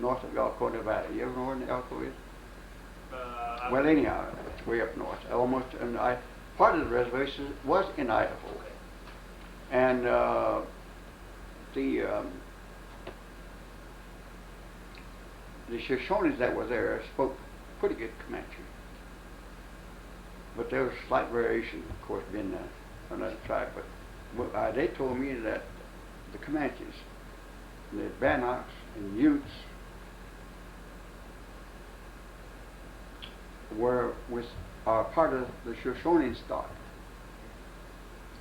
north of Elko, Nevada. You ever know where Elko is? Well, anyhow, it's way up north. Almost, and part of the reservation was in Idaho. And the Shoshones that were there spoke pretty good Comanche. But there was slight variation, of course, being another tribe. But they told me that the Comanches, the Bannocks and Utes are part of the Shoshone stock.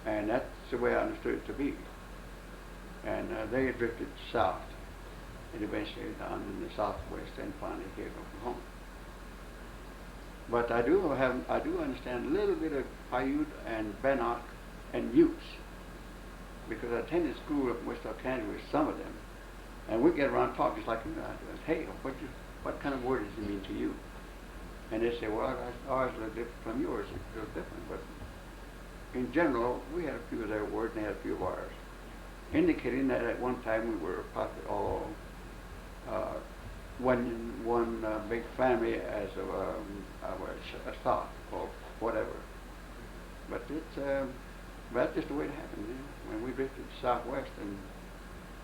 And that's the way I understood it to be. And they drifted south and eventually down in the southwest and finally here in Oklahoma. But I do understand a little bit of Paiute and Bannock and Utes because I attended school up in West Arkansas with some of them, and we get around talking just like you know. Hey, what kind of word does it mean to you? And they say, well, ours is a little different from yours. It's a little different, but in general, we had a few of their words and they had a few of ours, indicating that at one time we were probably all one big family as a stock or whatever. But that's just the way it happened. You know? When we drifted southwest and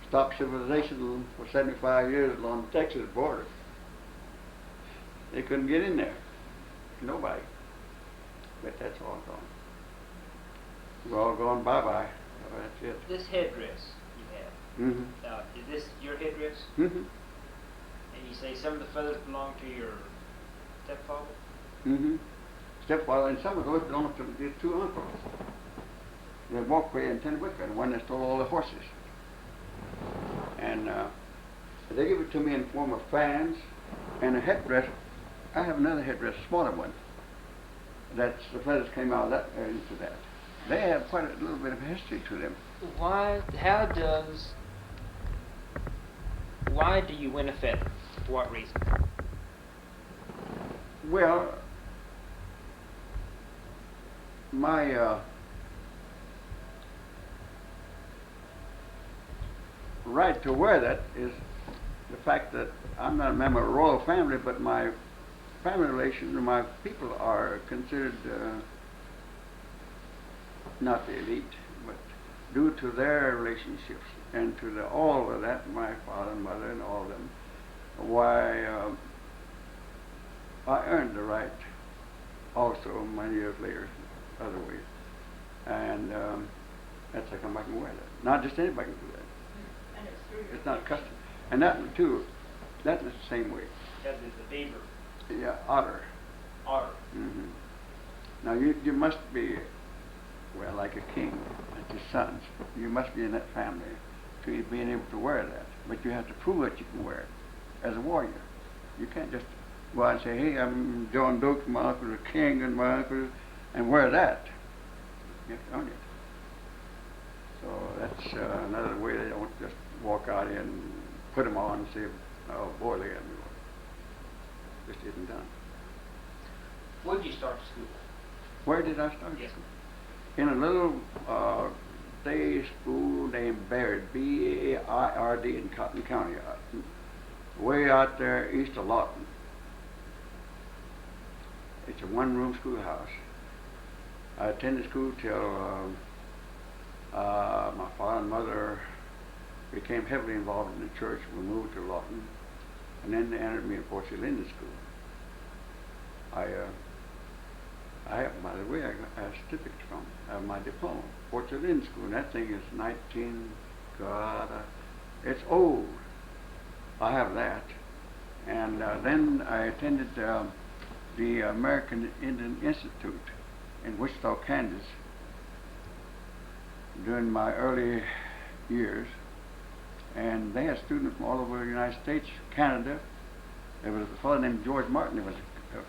stopped civilization for 75 years along the Texas border, they couldn't get in there. Nobody. But that's all gone. We're all gone bye-bye. Oh, that's it. This headdress you have, is this your headdress? Mm-hmm. And you say some of the feathers belong to your stepfather? Mm-hmm. Stepfather, and some of those belong to the two uncles. The Walkway and Tennewicker, the one that stole all the horses. And they give it to me in the form of fans and a headdress. I have another headdress, a smaller one. The feathers came out into that. They have quite a little bit of history to them. Why do you win a feather? For what reason? Well, my right to wear that is the fact that I'm not a member of a royal family, but my family relations and my people are considered not the elite, but due to their relationships and to all of that, my father and mother and all of them, why I earned the right also many years later, other ways. And that's how come I can wear that. Not just anybody can do that. And it's through your It's not picture. custom. And that one too, that is the same way. That is the beaver. Yeah, otter. Otter. Hmm. Now you must be, well, like a king, like your sons. You must be in that family to be being able to wear that. But you have to prove that you can wear it as a warrior. You can't just go out and say, hey, I'm John Doak, my uncle's a king, and my uncle, and wear that. You have to own it. So that's another way. They don't just walk out and put them on and say, oh boy, look at me. Just isn't done. Where did you start school? Where did I start Yes. school? In a little day school named Baird, B-A-I-R-D in Cotton County, way out there east of Lawton. It's a one-room schoolhouse. I attended school till my father and mother became heavily involved in the church. We moved to Lawton, and then they entered me in Fort Linda School. I have, by the way, I got a certificate from my diploma, Fort Linda School, and that thing is it's old. I have that. And then I attended the American Indian Institute in Wichita, Kansas during my early years. And they had students from all over the United States, Canada. There was a fellow named George Martin that was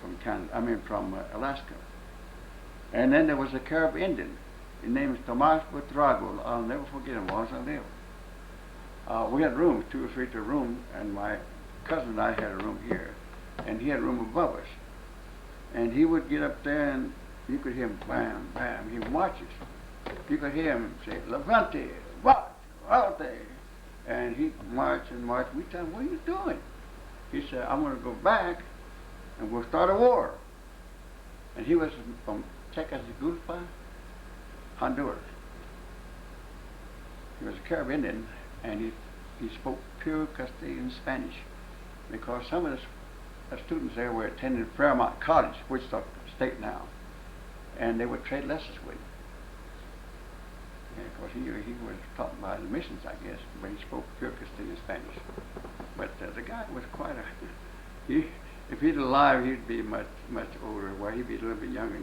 from Canada, from Alaska. And then there was a Caribbean Indian. His name is Tomas Buitrago. I'll never forget him as long as I live. We had rooms, 2 or 3 to a room, and my cousin and I had a room here, and he had a room above us. And he would get up there, and you could hear him bam, bam. He marches. You could hear him say, Levante, what, Levante. And he'd march and march. We tell him, what are you doing? He said, I'm going to go back, and we'll start a war. And he was from Tegucigalpa, Honduras. He was a Caribbean Indian, and he spoke pure Castilian Spanish, because some of the students there were attending Fairmont College, Wichita State now, and they would trade lessons with him. And of course, he was taught by the missions, I guess, but he spoke pure Castilian Spanish. But the guy was quite if he'd alive, he'd be much older. Well, he'd be a little bit younger.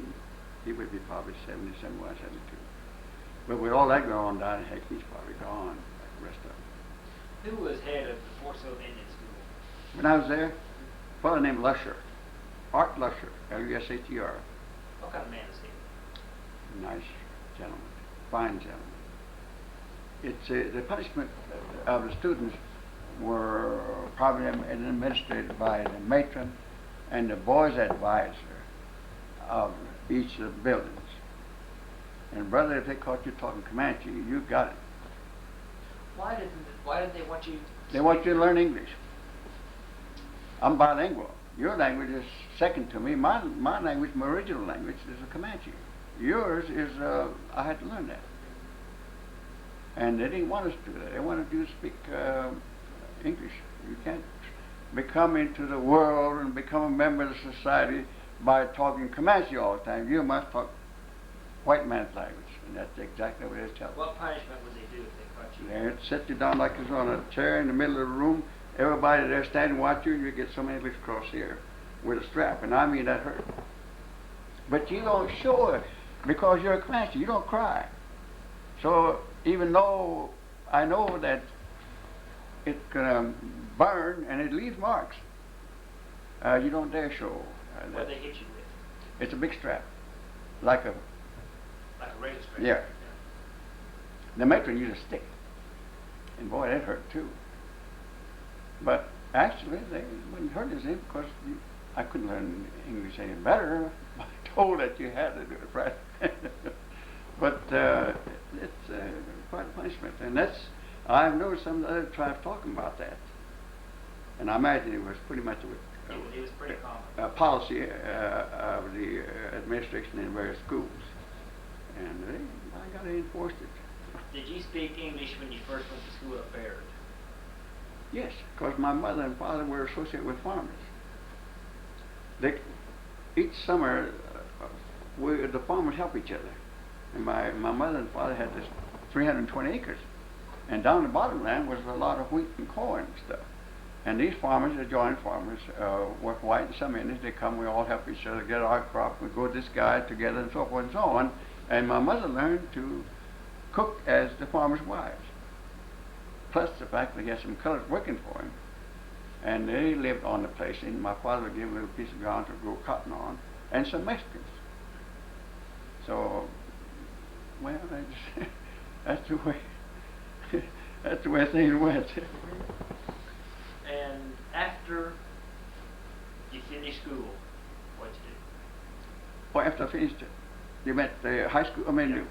He would be probably 70, 71, 72. But with all that going on down, heck, he's probably gone, like the rest of them. Who was head of the Fort Sill Indian School? When I was there, a fellow named Lusher, Art Lusher, L-U-S-H-E-R. What kind of man is he? Nice gentleman, fine gentleman. It's the punishment of the students were probably administered by the matron and the boys' advisor of each of the buildings. And brother, if they caught you talking Comanche, you got it. Why did they want you? They want you to learn English. I'm bilingual. Your language is second to me. My language, my original language, is a Comanche. Yours is I had to learn that. And they didn't want us to do that. They wanted you to speak English. You can't become into the world and become a member of the society by talking Comanche all the time. You must talk white man's language, and that's exactly what they tell us. What punishment would they do if they caught you? They'd set you down like you was on a chair in the middle of the room. Everybody there standing watching you, you get so many licks across here with a strap, and I mean that hurt. But you don't show it because you're a Comanche. You don't cry. So even though I know that it's gonna burn and it leaves marks, you don't dare show. What they hit you with? It's a big strap, like a Razor strap? yeah. The matron used a stick, and boy, that hurt too. But actually, they wouldn't hurt us because I couldn't learn English any better. I told that you had to do it right. But it's quite a punishment, and I've noticed some of the other tribes talking about that, and I imagine it was pretty much It was pretty common. policy of the administration in various schools, and I got to enforce it. Did you speak English when you first went to school at Baird? Yes, because my mother and father were associated with farmers. Each summer, the farmers help each other. And my mother and father had this 320 acres. And down the bottom land was a lot of wheat and corn and stuff. And these farmers, the joint farmers, were white and some Indians. They come, we all help each other get our crop. We go to this guy together and so forth and so on. And my mother learned to cook as the farmers' wives. Plus the fact that he had some colors working for him. And they lived on the place. And my father would give him a little piece of ground to grow cotton on. And some Mexicans. So, well, that's the way. That's the way things went. And after you finished school, what'd you do? Well, after I finished it, you meant the high school? I mean,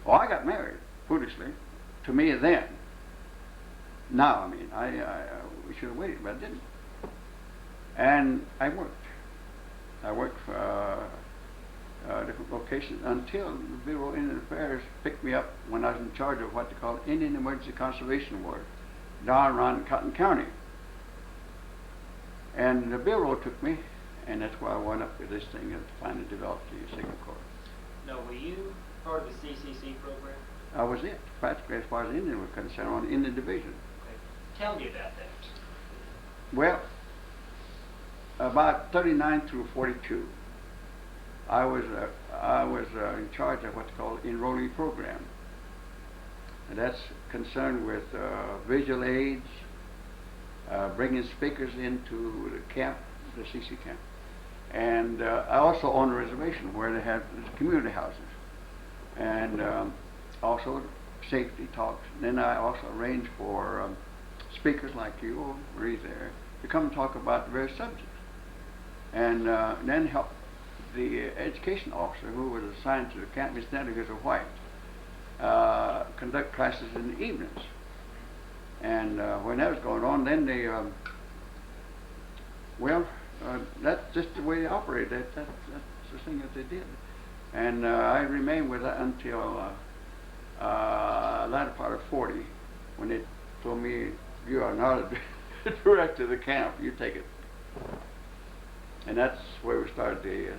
well, I got married, foolishly, to me then. Now, I mean, we should have waited, but I didn't. And I worked. I worked for different locations until the Bureau of Indian Affairs picked me up when I was in charge of what they call Indian Emergency Conservation Work down around Cotton County. And the Bureau took me, and that's why I went up with this thing and finally developed the Signal Corps. Now, were you part of the CCC program? I was it, practically as far as Indian was concerned, on the Indian Division. Okay. Tell me about that. Well, about 39 through 42, I was in charge of what's called enrollee program. And that's concerned with visual aids, bringing speakers into the camp, the CC camp. And I also own a reservation where they have community houses. And also safety talks. And then I also arrange for speakers like you or Marie there to come and talk about the various subjects. And then help the education officer who was assigned to the camp, Miss Nettie, who's a white, conduct classes in the evenings. And when that was going on, then they, that's just the way they operated. That's the thing that they did. And I remained with that until latter part of 40, when they told me, you are not a director of the camp, you take it. And that's where we started the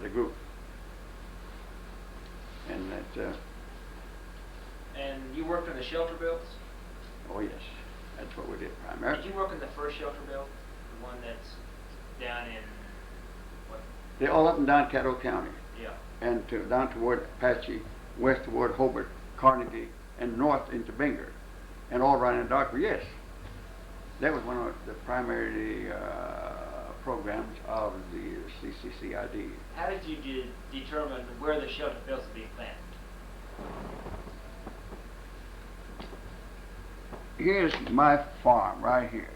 group. And that. And you worked in the shelter belts? Oh yes, that's what we did primarily. Did you work in the first shelter belt, the one that's down in what? They're all up and down Caddo County. Yeah. And down toward Apache, west toward Hobart, Carnegie, and north into Binger, and all around in Dartford. Yes, that was one of the primary programs of the CCCID. How did you determine where the shelter belts would be planted? Here's my farm right here.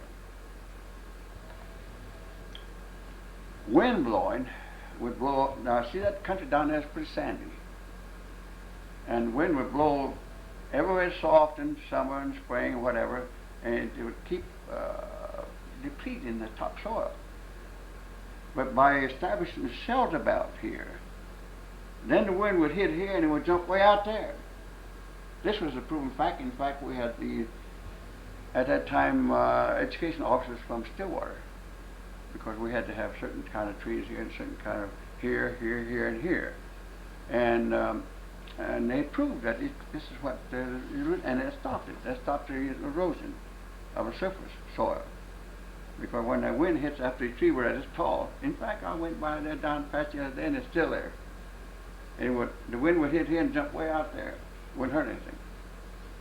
Wind blowing would blow up. Now see, that country down there is pretty sandy. And wind would blow everywhere soft in summer and spring or whatever, and it would keep depleting the topsoil. But by establishing the shelter belt here, then the wind would hit here and it would jump way out there. This was a proven fact. In fact, we had at that time, education officers from Stillwater, because we had to have certain kind of trees here and certain kind of here, and here. And they proved that this is what, and it stopped it. That stopped the erosion of the surface soil. Because when the wind hits after the tree were this tall, in fact, I went by there down past the other day and it's still there. And the wind would hit here and jump way out there. It wouldn't hurt anything.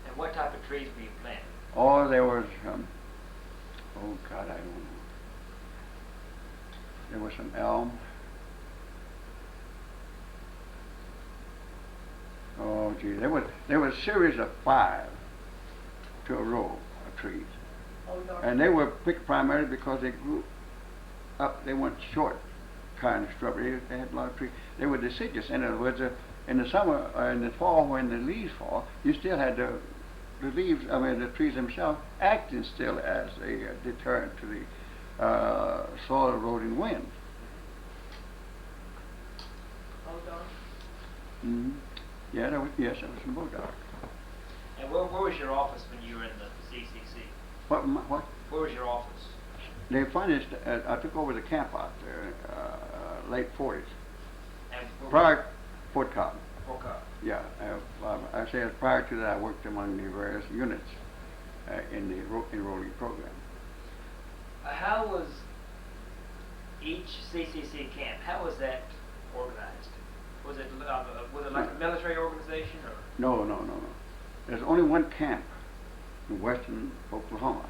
And what type of trees were you planting? Oh, there was, oh God, I don't know. There was some elm. Oh, gee, there was a series of 5 to a row of trees. Oh, and they were picked primarily because they grew up, they weren't short kind of shrubbery, they had a lot of trees. They were deciduous. In other words, in the summer, in the fall, when the leaves fall, you still had the leaves, I mean the trees themselves, acting still as a deterrent to the soil eroding wind. Oh, darn. Mm-hmm. Yeah, yes, that was in Bulldog. And where was your office when you were in the CCC? What? Where was your office? They finished, I took over the camp out there, late 40s. And Prior, Fort Cobb. Fort Cobb. Yeah, I say prior to that I worked among the various units in the enrollee program. How was each CCC camp, how was that organized? Was it like a military organization or? No. There's only one camp in western Oklahoma.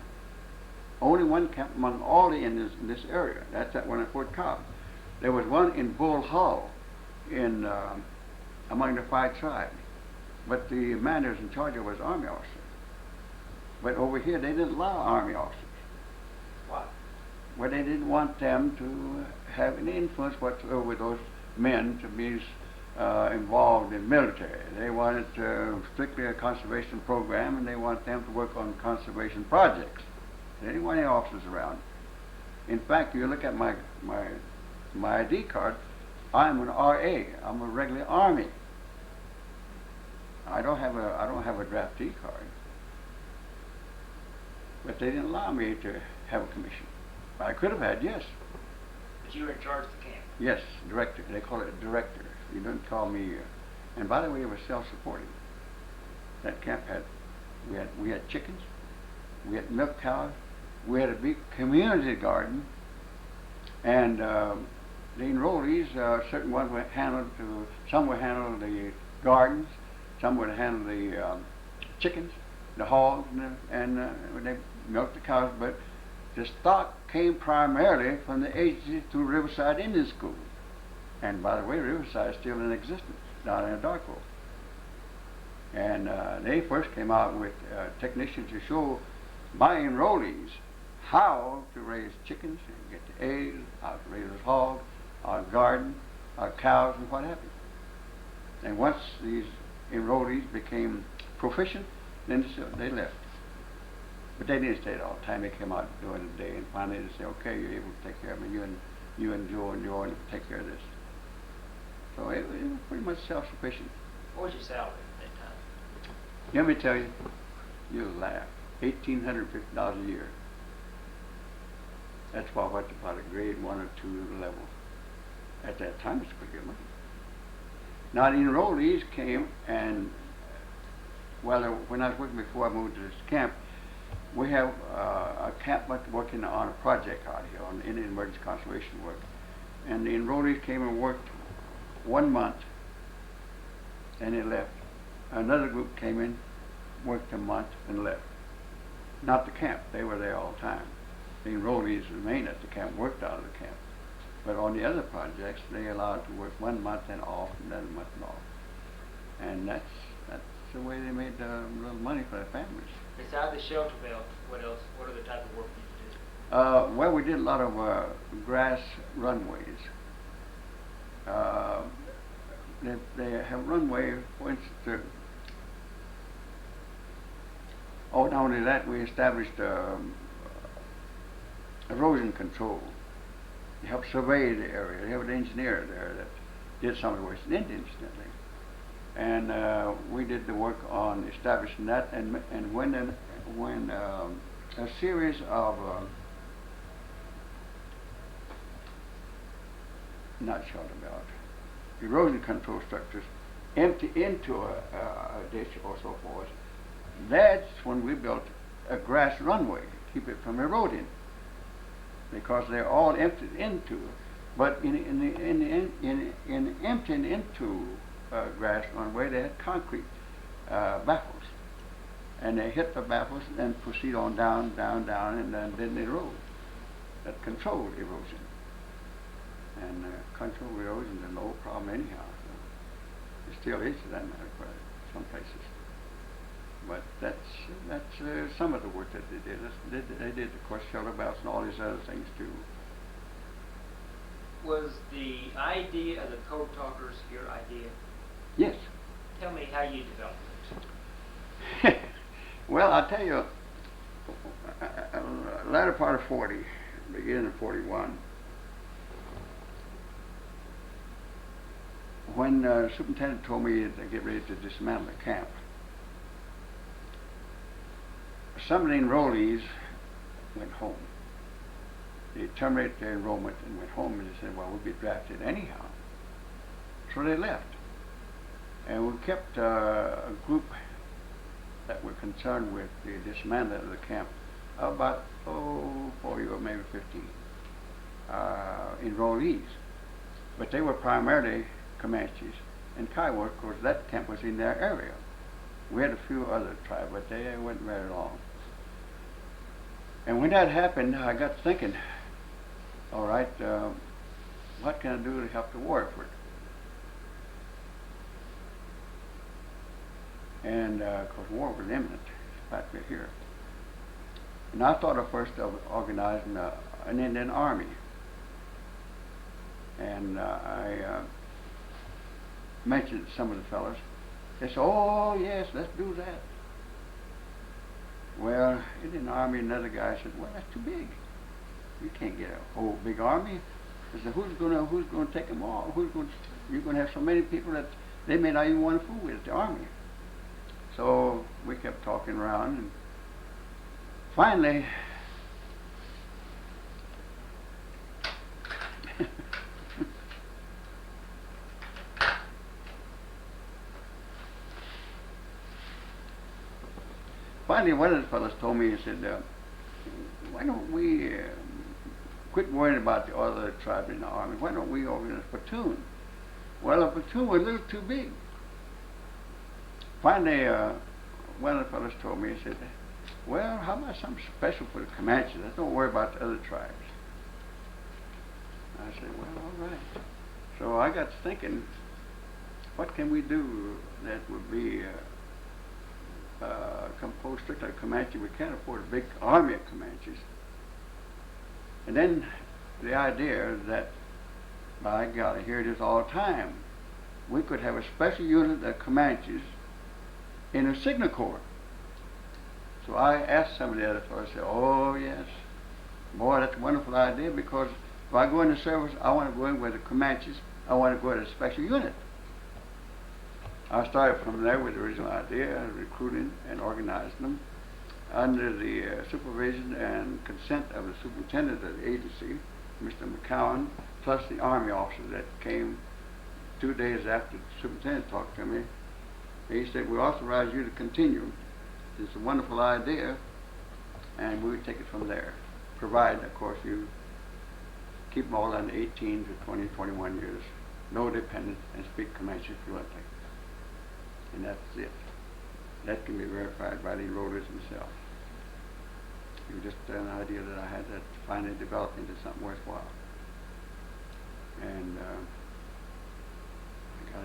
Only one camp among all the Indians in this area. That's that one at Fort Cobb. There was one in Bull Hall in among the 5 tribes. But the man that was in charge of was Army officer. But over here they didn't allow Army officers. Why? Well, they didn't want them to have any influence whatsoever with those men to be involved in military. They wanted strictly a conservation program, and they want them to work on conservation projects. They didn't want any officers around. In fact, if you look at my ID card, I'm an RA. I'm a regular Army. I don't have a draftee card. But they didn't allow me to have a commission. I could have had, yes. But you were in charge of the camp? Yes, director. They call it director. You don't call me. And by the way, it was self-supporting. That camp we had chickens, we had milk cows, we had a big community garden, and the enrollees, certain ones were handled some would handle the gardens, some would handle the chickens, the hogs, and when they milked the cows. But the stock came primarily from the agency through Riverside Indian School. And by the way, Riverside is still in existence down in Darko. And they first came out with technicians to show my enrollees how to raise chickens and get the eggs, how to raise hogs, our garden, our cows, and what have you. And once these enrollees became proficient, then they left. But they didn't stay there all the time. They came out during the day, and finally they said, okay, you're able to take care of me. You and Joe and take care of this. So it was pretty much self-sufficient. What was your salary at that time? Let me tell you, you'll laugh. $1,850 a year. That's about a grade 1 or 2 level. At that time, it's pretty good money. Now the enrollees came, and when I was working before I moved to this camp, we have a camp working on a project out here on Indian emergency conservation work. And the enrollees came and worked 1 month, and they left. Another group came in, worked a month, and left. Not the camp, they were there all the time. The enrollees remained at the camp, worked out of the camp. But on the other projects, they allowed to work 1 month and off, and then a month and off. And that's the way they made a little money for their families. Besides the shelter belt, what else? What other type of work did you do? Well, we did a lot of grass runways. They have runway, for instance. Not only that, we established erosion control. They helped survey the area. They have an engineer there that did some of the Western Indians, incidentally. And we did the work on establishing that. And when a series of not shelter belt, erosion control structures empty into a ditch or so forth, that's when we built a grass runway to keep it from eroding, because they're all emptied into. But in emptying into grass runway, they had concrete baffles, and they hit the baffles and proceed on down, and then they erode. That controlled erosion. And controlled erosion is an old problem anyhow. So it still is, for that matter, for some places. But that's some of the work that they did. They did, of course, shelter belts and all these other things too. Was the idea of the code talkers your idea? Yes. Tell me how you developed it. Well, I'll tell you, latter part of 40, beginning of 41, when the superintendent told me to get ready to dismantle the camp, some of the enrollees went home. They terminated their enrollment and went home, and they said, well, we'll be drafted anyhow. So they left. And we kept a group that were concerned with the dismantling of the camp, about 40 or maybe 50 enrollees. But they were primarily Comanches and Kiowa, of course. That camp was in their area. We had a few other tribes, but they weren't very long. And when that happened, I got thinking, all right, what can I do to help the war effort? And of course, war was imminent. In fact, we're here. And I thought at first of organizing an Indian army. And I mentioned to some of the fellows. They said, oh yes, let's do that. Well, Indian army, another guy said, well, that's too big. You can't get a whole big army. I said, who's gonna take them all? You're gonna have so many people that they may not even want to fool with the army. So we kept talking around, and finally, one of the fellows told me, he said, why don't we quit worrying about the other tribes in the army? Why don't we organize a platoon? Well, a platoon was a little too big. Finally, one of the fellows told me, he said, well, how about something special for the Comanches? Let's don't worry about the other tribes. I said, well, all right. So I got to thinking, what can we do that would be composed strictly of Comanche? We can't afford a big army of Comanches. And then the idea that, by golly, here it is all the time. We could have a special unit of Comanches in a signal corps. So I asked some of the other fellows, I said, oh yes, boy, that's a wonderful idea, because if I go into service, I want to go in with the Comanches. I want to go with a special unit. I started from there with the original idea, recruiting and organizing them under the supervision and consent of the superintendent of the agency, Mr. McCowan, plus the Army officer that came 2 days after the superintendent talked to me. He said, we authorize you to continue. It's a wonderful idea, and we would take it from there, provided, of course, you keep them all under 18 to 20, 21 years, no dependent, and speak Comanche fluently. And that's it. That can be verified by the enrollees themselves. It was just an idea that I had that finally developed into something worthwhile. And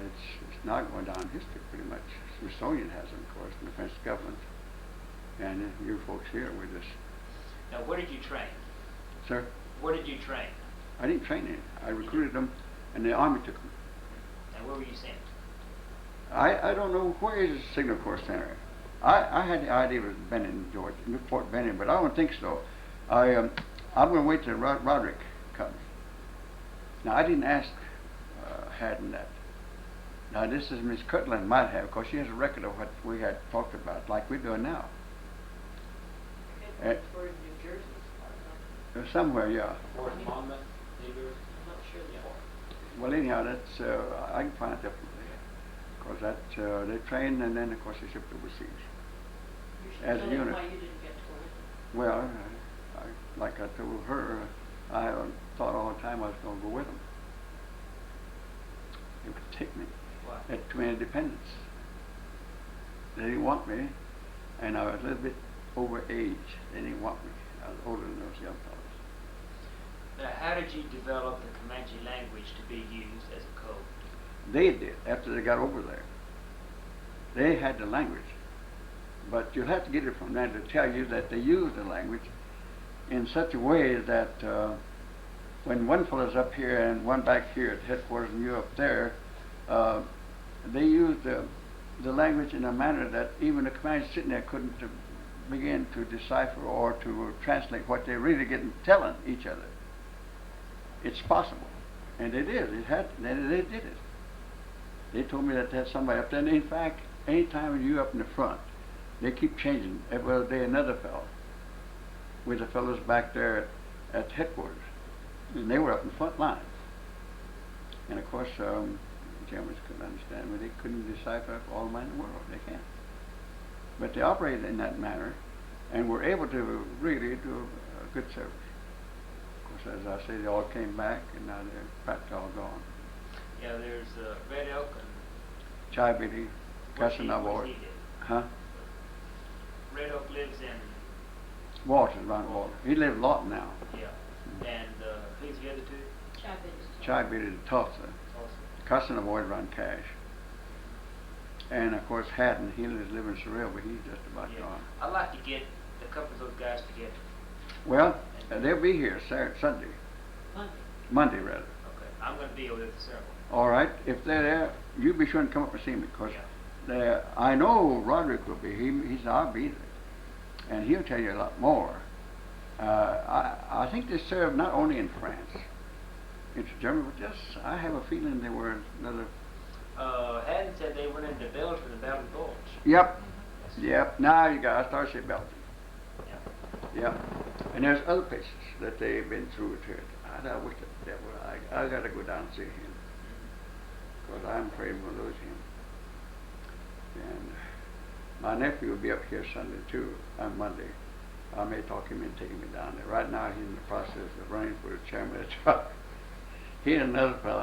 it's now going down in history pretty much. Smithsonian has them, of course, and the French government. And you folks here with us. Now, where did you train? Sir? Where did you train? I didn't train any. I recruited them, and the Army took them. And where were you sent? I don't know, where is the Signal Corps Center? I had the idea it was Benton, Georgia, Newport Benton, but I don't think so. I'm going to wait till Roderick comes. Now, I didn't ask Haddon that. Now, this is Miss Kirtland might have, because she has a record of what we had talked about, like we're doing now. New Jersey. Somewhere, yeah. Fort Monmouth, New Jersey? I'm not sure the order. Well, anyhow, that's I can find it definitely. Because that they trained, and then of course they shipped overseas. You should As tell a them unit. why you didn't get to go with them. Well, like I told her, I thought all the time I was going to go with them. It would take me. Why? They had too many dependents. They didn't want me, and I was a little bit over age. They didn't want me. I was older than those young fellows. Now, how did you develop the Comanche language to be used as a code? They did, after they got over there. They had the language. But you'll have to get it from them to tell you that they use the language in such a way that when one fellow's up here and one back here at headquarters and you up there, they used the language in a manner that even the Comanche sitting there couldn't begin to decipher or to translate what they're really telling each other. It's possible. And it is. They did it. They told me that they had somebody up there. And in fact, anytime you up in the front, they keep changing. Every other day another fellow. With the fellows back there at headquarters. And they were up in the front line. And of course, Germans couldn't understand, but they couldn't decipher all the money in the world. They can't. But they operated in that manner and were able to really do a good service. Of course, as I say, they all came back and now they're practically all gone. Yeah, there's Red Elk and... Chai Biddy, Casanova. Huh? Red Oak lives in... Walton, around Walton. He lives in Lawton now. Yeah. And who's the other two? Chai Biddy to Tulsa. Casanova around Cash. And of course Haddon, he lives in Sorrel, but he's just about gone. I'd like to get a couple of those guys together. Well, they'll be here Sunday. Monday rather. Okay. I'm going to be over at the ceremony. All right. If they're there, you be sure and come up and see me, because I know Roderick will be. I'll be there, and he'll tell you a lot more. I think they served not only in France, into Germany, but just I have a feeling they were another. Haddon said they went into Belgium and Belgian Bulge. Yep. Yep. Now you got to start saying Belgium. Yeah. Yep. And there's other places that they've been through to it. I wish that I got to go down and see him, because I'm afraid we'll lose him. And my nephew will be up here Sunday too, on Monday. I may talk him into taking me down there. Right now he's in the process of running for the chairman of the truck. He and another fellow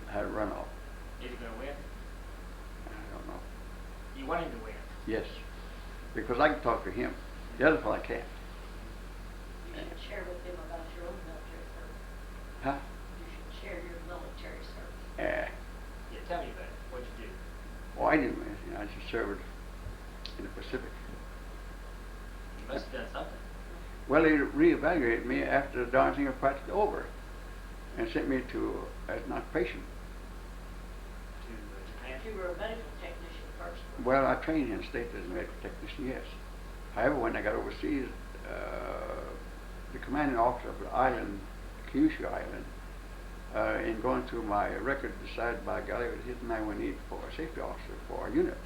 had a runoff. Is he going to win? I don't know. You want him to win? Yes, because I can talk to him. The other fellow can't. You should share with him about your own military service. Huh? You should share your military service. Yeah, Tell me about it. What'd you do? well, I didn't. I just served in the Pacific. You must have done something. Well, they reevaluated me after the darn thing was practically over, and sent me to as an occupation. To Japan? You were a medical technician first. Well, I trained in the States as a medical technician, yes. However, when I got overseas, the commanding officer of the island, Kyushu Island, in going through my record, decided by golly, his man we need for a safety officer for our unit.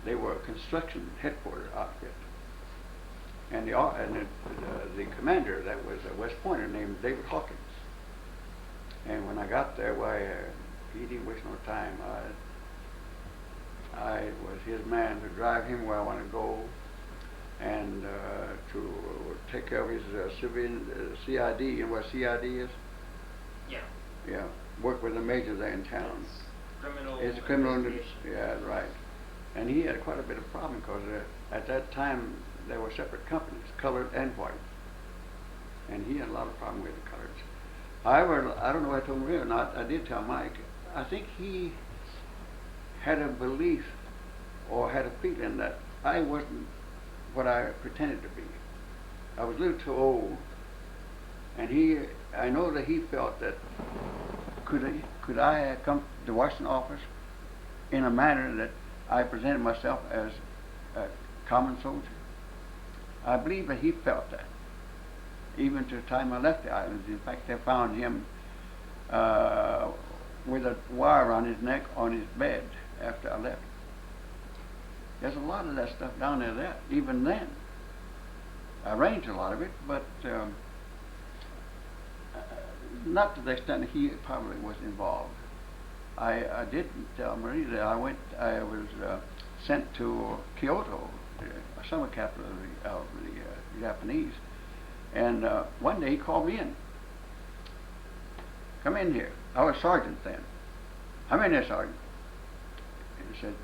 They were a construction headquarters outfit. And the commander, that was a West Pointer named David Hawkins. And when I got there, why, he didn't waste no time. I was his man to drive him where I want to go, and to take care of his civilian CID. You know what CID is? Yeah. Yeah. Work with the major there in town. It's It's criminal. investigation. Yeah, right. And he had quite a bit of problem because at that time there were separate companies, colored and white. And he had a lot of problem with the coloreds. However, I don't know if I told him or not, I did tell Mike, I think he had a belief or had a feeling that I wasn't what I pretended to be. I was a little too old, and I know that he felt that could I come to the Washington office in a manner that I presented myself as a common soldier. I believe that he felt that, even to the time I left the islands. In fact, they found him with a wire around his neck on his bed after I left. There's a lot of that stuff down there even then. I arranged a lot of it, but not to the extent that he probably was involved. I did tell Marie that I was sent to Kyoto, the summer capital of the Japanese, and one day he called me in. Come in here. I was sergeant then. I'm in there, sergeant. And he said,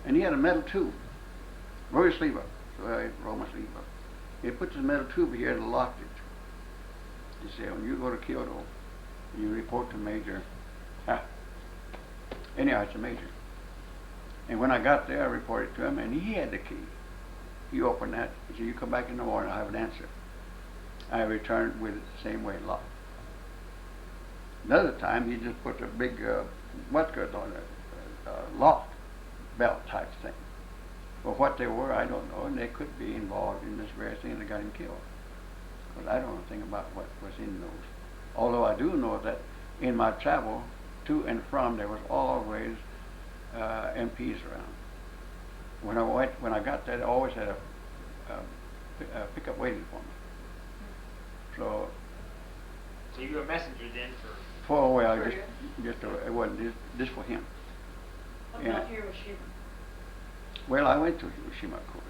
and he had a metal tube. Roll your sleeve up. So I rolled my sleeve up. He put this metal tube here and locked it. He said, when you go to Kyoto, you report to Major. Anyhow, it's a major. And when I got there, I reported to him, and he had the key. He opened that. He said, you come back in the morning, I'll have an answer. I returned with it the same way, locked. Another time, he just put a big whatgood on a lock belt type thing. Well, what they were, I don't know, and they could be involved in this various thing that got him killed. But I don't know anything about what was in those. Although I do know that in my travel to and from, there was always MPs around. When I got there, they always had a pickup waiting for me. So you were a messenger then for... well, For it wasn't just for him. What Yeah. about Hiroshima? Well, I went to Hiroshima, of course.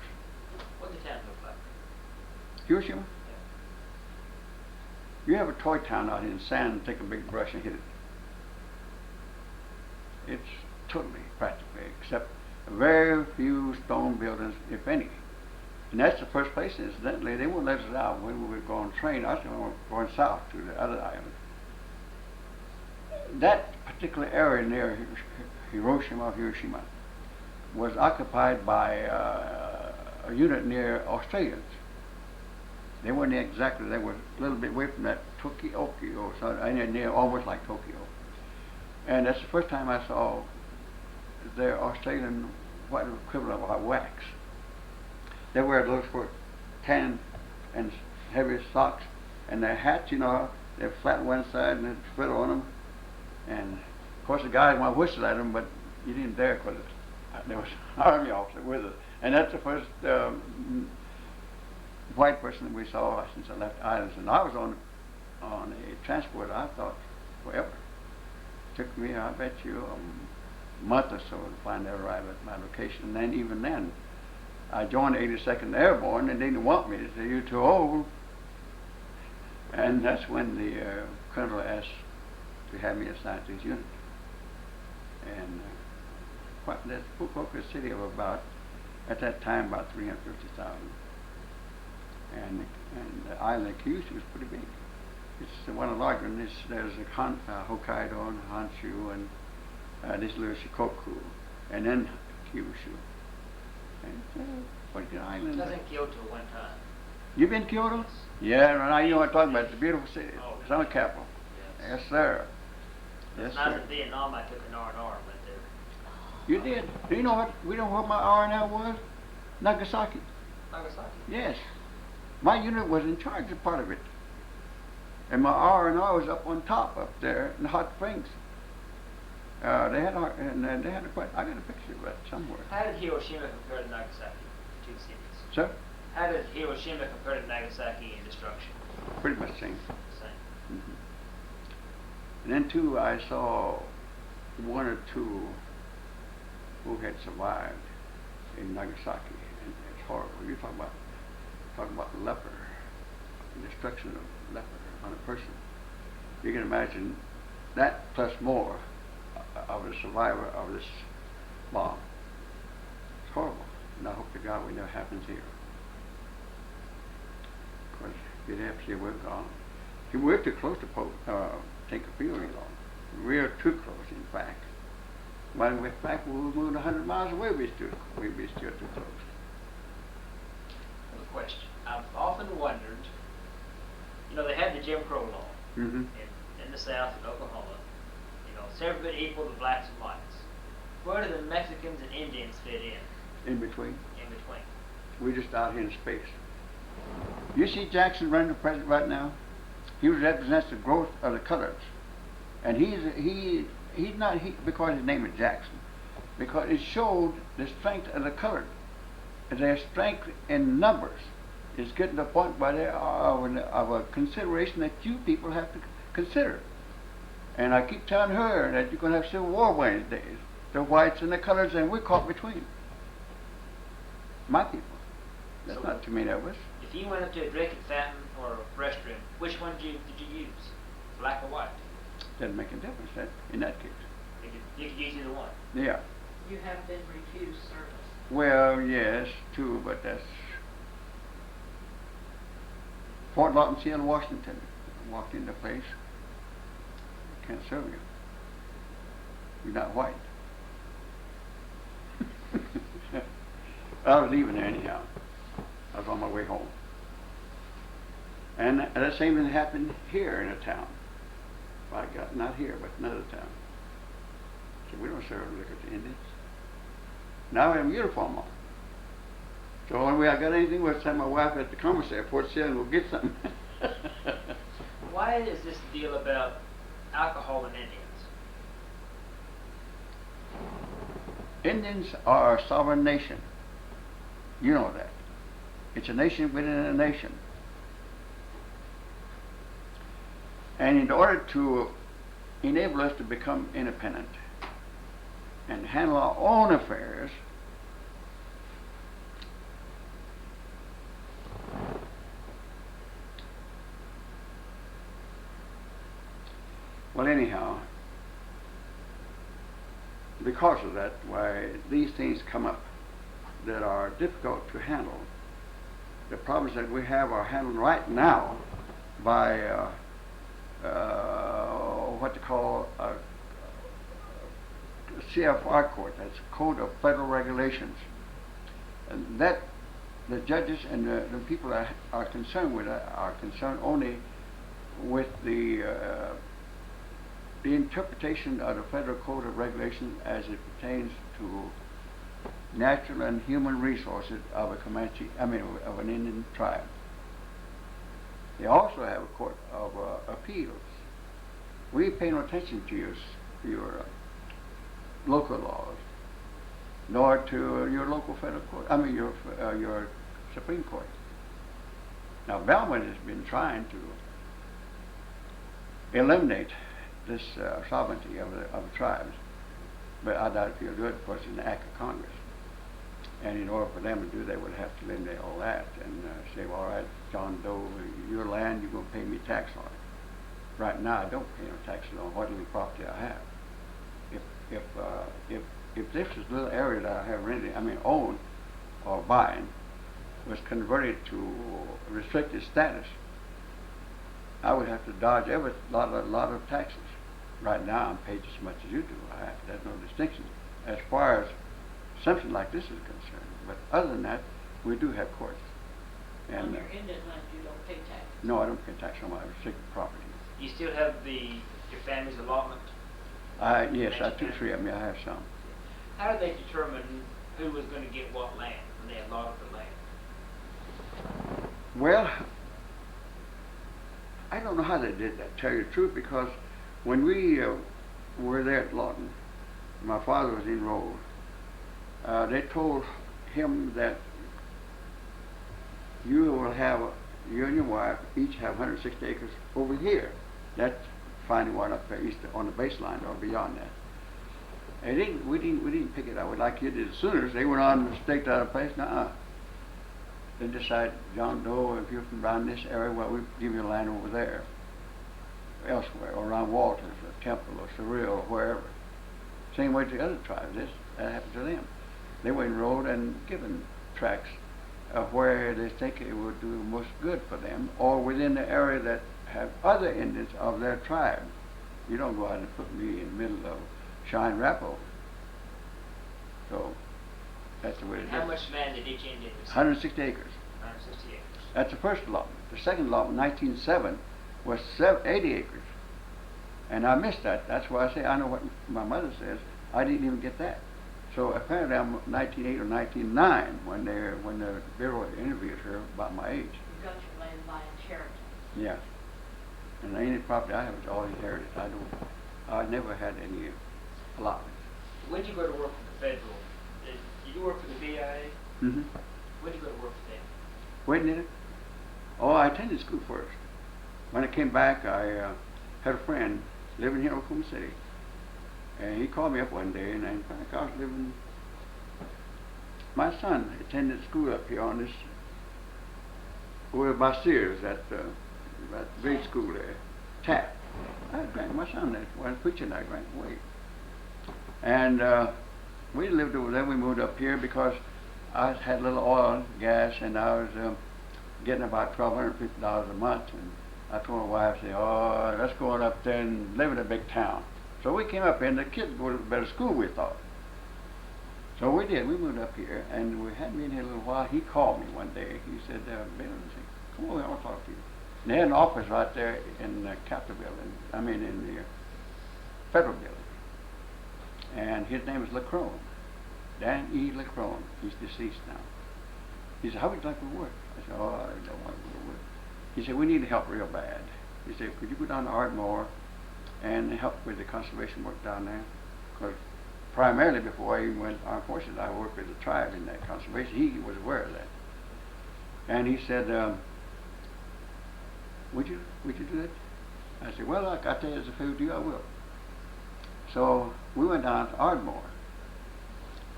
What did the town look like? Hiroshima? You have a toy town out here in sand and take a big brush and hit it. It's totally practically, except very few stone buildings, if any. And that's the first place, incidentally. They wouldn't let us out when we were going to train us, when we were going south to the other island. That particular area near Hiroshima was occupied by a unit near Australians. They weren't exactly, they were a little bit away from that Tokyo or something, near almost like Tokyo. And that's the first time I saw their Australian, what equivalent of wax. They wear those for tan and heavy socks, and their hats, you know, they're flat one side and it's spread on them. And of course the guys want to whistle at them, but you didn't dare, because there was an army officer with us. And that's the first white person that we saw since I left the islands. And I was on a transport, I thought, forever. Took me, I bet you, a month or so to finally arrive at my location. And then even then, I joined the 82nd Airborne, and they didn't want me to say, "You're too old." And that's when the colonel asked to have me assigned to his unit. And that's Fukuoka City of about, at that time, about 350,000. And the island of Kyushu was pretty big. It's one of the larger ones. There's Hokkaido and Honshu and this little Shikoku, and then Kyushu. And what is the island? I was in Kyoto one time. You been to Kyoto? Yeah, now you know what I'm talking about. It's a beautiful city. Oh, It's on the capital. Yes, sir. Yes, When I was sir. in Vietnam, I took an R&R and went there. You did. Do you know what? We know what my R&L was? Nagasaki. Nagasaki? Yes. My unit was in charge of part of it. And my R&R was up on top, up there in the hot springs. They had I got a picture of it somewhere. How did Hiroshima compare to Nagasaki, two cities? Sir? How did Hiroshima compare to Nagasaki in destruction? Pretty much the same. Same. Mm-hmm. And then too, I saw one or two who had survived in Nagasaki, and it's horrible. You talk about leper, the destruction of leper on a person. You can imagine that plus more of a survivor of this bomb. It's horrible, and I hope to God we never happens here. Of course, you'd have to say we're gone. We're too close to take a field long. We're too close, in fact. When we're back, we moved 100 miles away, we'd be still too close. A question. I've often wondered, you know, they had the Jim Crow law Mm-hmm. in the South, in Oklahoma. You know, it's everybody equal to blacks and whites. Where do the Mexicans and Indians fit in? In between. In between. We're just out here in space. You see Jackson running for president right now? He represents the growth of the colors. And he's not because his name is Jackson. Because it showed the strength of the colors. Their strength in numbers is getting to the point where they are of a consideration that you people have to consider. And I keep telling her that you're going to have civil war one of these days. The whites and the colors, and we're caught between. My people. That's not too many of us. If you went up to a drinking fountain or a restroom, which one did you use? Black or white? Doesn't make a difference in that case. You could use either one. Yeah. You have been refused service. Well, yes, too, but that's Fort Lawton, Seattle, Washington. Walked into a place, can't serve you. You're not white. I was leaving there anyhow. I was on my way home. And that same thing happened here in a town. Well, I got not here, but another town. So we don't serve liquor to Indians. Now we have a uniform on. So the only way I got anything was to send my wife at the commissary at Fort Sill and go get something. Why is this deal about alcohol and Indians? Indians are a sovereign nation. You know that. It's a nation within a nation. And in order to enable us to become independent and handle our own affairs, well, anyhow, because of that, why these things come up that are difficult to handle. The problems that we have are handled right now by what they call a CFR court. That's Code of Federal Regulations, and that the judges and the people that are concerned with it are concerned only with the interpretation of the Federal Code of Regulations as it pertains to natural and human resources of a Comanche, of an Indian tribe. They also have a court of appeals. We pay no attention to your local laws, nor to your local federal court. Your Supreme Court. Now, Belmont has been trying to eliminate this sovereignty of the tribes, but I doubt if you'll do it, of course, in the act of Congress. And in order for them to do, they would have to eliminate all that and say, well, all right, John Doe, your land, you're going to pay me tax on it. Right now, I don't pay no taxes on what little property I have. If this little area that I have rented, owned or buying, was converted to restricted status, I would have to dodge a lot of taxes. Right now, I'm paid as much as you do. There's no distinction as far as something like this is concerned. But other than that, we do have courts. And on your Indian land, you don't pay tax? No, I don't pay tax on my restricted property. You still have your family's allotment? Yes, I have 2, 3 of them. I have some. How did they determine who was going to get what land when they allotted the land? Well, I don't know how they did that, to tell you the truth, because when we were there at Lawton, my father was enrolled. They told him that you will have, you and your wife each have 160 acres over here. That's finding one up there east on the baseline or beyond that. And we didn't pick it out like you did. As soon as they went on and staked out a place, they decided, John Doe, if you're from around this area, well, we'll give you land over there, elsewhere, or around Walters, or Temple, or Surreal, or wherever. Same way to the other tribes. That happened to them. They were enrolled and given tracts of where they think it would do most good for them, or within the area that have other Indians of their tribe. You don't go out and put me in the middle of Cheyenne Rapo. So that's the way it is. How much land did each Indian receive? 160 acres. 160 acres. That's the first allotment. The second allotment, 1907, was 80 acres. And I missed that. That's why I say I know what my mother says. I didn't even get that. So apparently I'm 1908 or 1909 when the Bureau interviewed her about my age. You got your land by inheritance. Yeah. And any property I have is all inherited. I never had any allotments. When did you go to work for the federal? Did you work for the BIA? Mm-hmm. When did you go to work for them? When did it? Oh, I attended school first. When I came back, I had a friend living here in Oklahoma City. And he called me up one day, and in fact, I was living. My son attended school up here on this, over by Sears, that grade school there, TAP. I drank my son there. When preaching, I drank away. And we lived over there. We moved up here because I had a little oil, gas, and I was getting about $1,250 a month. And I told my wife, I said, oh, let's go on up there and live in a big town. So we came up here, and the kids go to better school, we thought. So we did. We moved up here, and we hadn't been here a little while. He called me one day. He said, Bill, come over, I want to talk to you. And they had an office right there in the Capitol building, in the Federal building. And his name is Lacrone, Dan E. Lacrone. He's deceased now. He said, how would you like to work? I said, oh, I don't want to go to work. He said, we need help real bad. He said, could you go down to Ardmore and help with the conservation work down there? Because primarily before I even went armed forces, I worked with the tribe in that conservation. He was aware of that. And he said, would you do that? I said, well, I tell you, as a favor to you, I will. So we went down to Ardmore,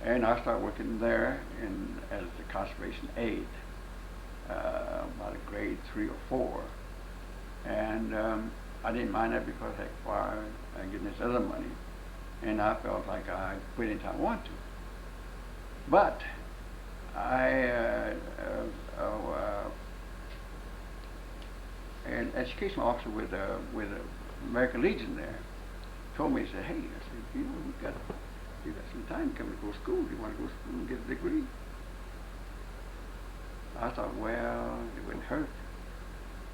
and I started working there as a conservation aide, about a grade 3 or 4. And I didn't mind that because heck, why I'm getting this other money, and I felt like I quit anytime I wanted to. But an educational officer with the American Legion there told me, he said, hey, I said, you know, you got some time coming to go to school. You want to go to school and get a degree? I thought, well, it wouldn't hurt.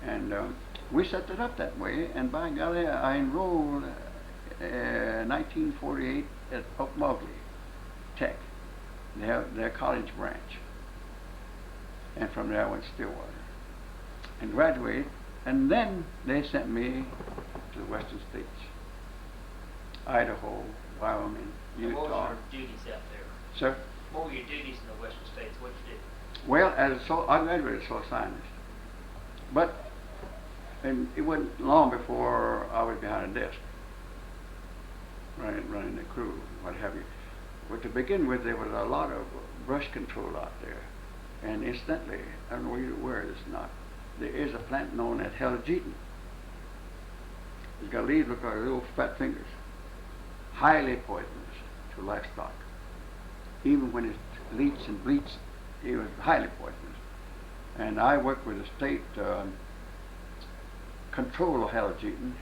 And we set it up that way, and by golly, I enrolled in 1948 at Mowgli Tech. They have their college branch. And from there I went to Stillwater and graduated, and then they sent me to the western states. Idaho, Wyoming, Utah. What was your duties out there? Sir? What were your duties in the western states? What did you do? Well, I graduated as a soil scientist. But and it wasn't long before I was behind a desk, running the crew, what have you. But to begin with, there was a lot of brush control out there. And incidentally, I don't know whether you're aware of this or not, there is a plant known as Heligeton. It's got leaves look like little fat fingers. Highly poisonous to livestock. Even when it leaches and bleats, it was highly poisonous. And I worked with the state control of Heligeton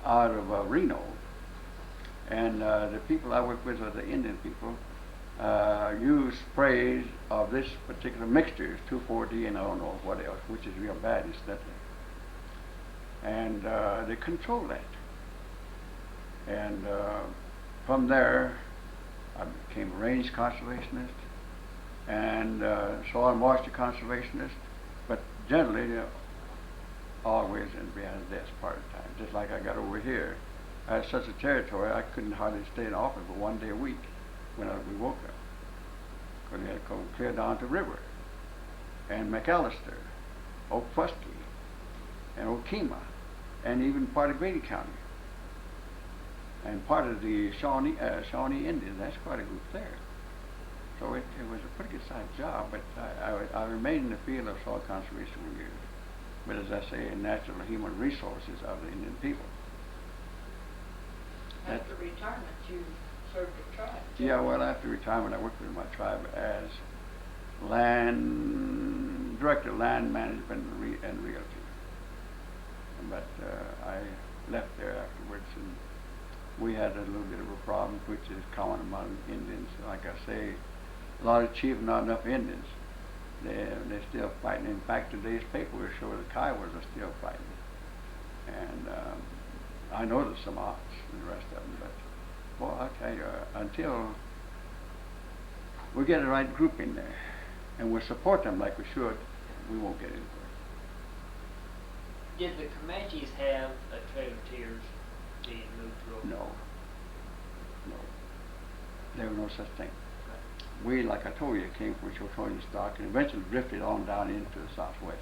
out of Reno. And the people I worked with are the Indian people. Use sprays of this particular mixture, 2,4-D and I don't know what else, which is real bad incidentally. And they control that. And from there, I became a range conservationist and soil and moisture conservationist, but generally always in behind the desk part of the time. Just like I got over here, I had such a territory I couldn't hardly stay in office but 1 day a week when we woke up. Because we had to go clear down to River and McAllister, Okfuskee, and Okemah, and even part of Grady County. And part of the Shawnee Indians, that's quite a group there. So it was a pretty good sized job, but I remained in the field of soil conservation for years. But as I say, natural and human resources of the Indian people. After retirement, you served the tribe. Yeah, well, after retirement, I worked with my tribe as director of land management and realty. But I left there afterwards, and we had a little bit of a problem, which is common among Indians. Like I say, a lot of chiefs, not enough Indians. They're still fighting. In fact, today's paper will show the Kiowas are still fighting. And I know there's some odds and the rest of them, but boy, I tell you, until we get the right group in there and we'll support them like we should, we won't get anywhere. Did the Comanches have a Trail of Tears being moved to No. There was no such thing. We, like I told you, came from Shoshone stock and eventually drifted on down into the southwest.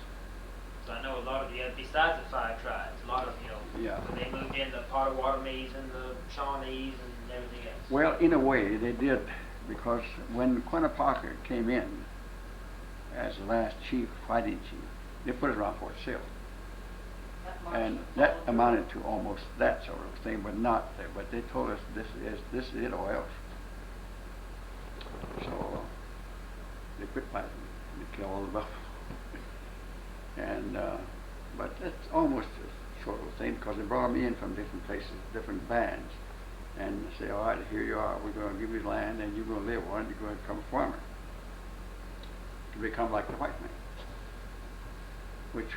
So I know a lot of besides the 5 tribes, a lot of, Yeah. when they moved in, the Potawatomis and the Shawnees and everything else. Well, in a way, they did, because when Quinna Parker came in as the last chief, fighting chief, they put it around Fort Sill. And that amounted to almost that sort of thing, but not there. But they told us this is it or else. So they quit fighting. They killed all the buffalo. And but that's almost a sort of thing, because they brought them in from different places, different bands, and say, all right, here you are. We're going to give you land, and you're going to live on it. You're going to become a farmer, to become like the white man, which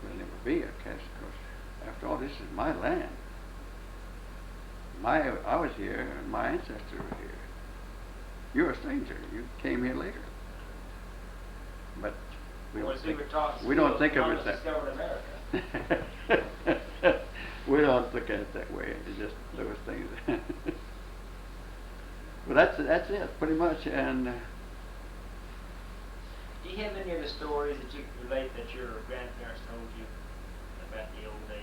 will never be, I guess, because after all, this is my land. I was here, and my ancestors were here. You're a stranger. You came here later. But we don't think of it that way. We don't look at it that way. It's just those things. Well, that's it, pretty much. And Do you have any other stories that you can relate that your grandparents told you about the old days?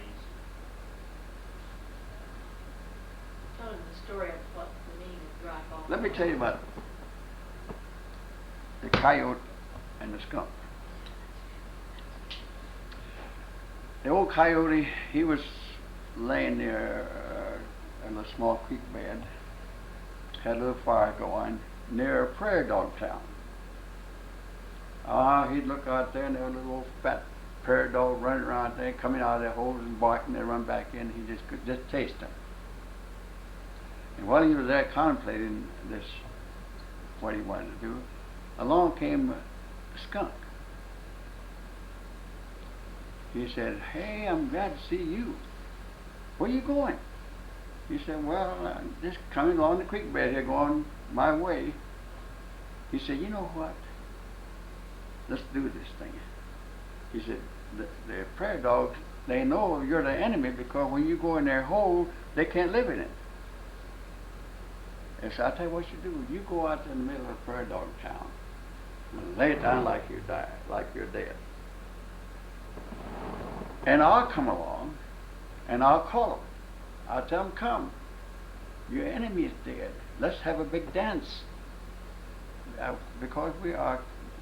Tell him the story of what the meaning of dry bones. let me tell you about the coyote and the skunk. The old coyote, he was laying there in a small creek bed, had a little fire going near a prairie dog town. He'd look out there and there was a little old fat prairie dog running around there, coming out of their holes and barking. They run back in. He just could just taste them. And while he was there contemplating this, what he wanted to do, along came a skunk. He said, "Hey, I'm glad to see you. Where you going?" He said, "Well, I'm just coming along the creek bed here, going my way." He said, "You know what? Let's do this thing." He said, the prairie dogs, they know you're the enemy because when you go in their hole, they can't live in it. And so I'll tell you what you do. You go out in the middle of a prairie dog town and lay it down like you die, like you're dead. And I'll come along and I'll call them. I'll tell them, "Come, your enemy is dead. Let's have a big dance. Because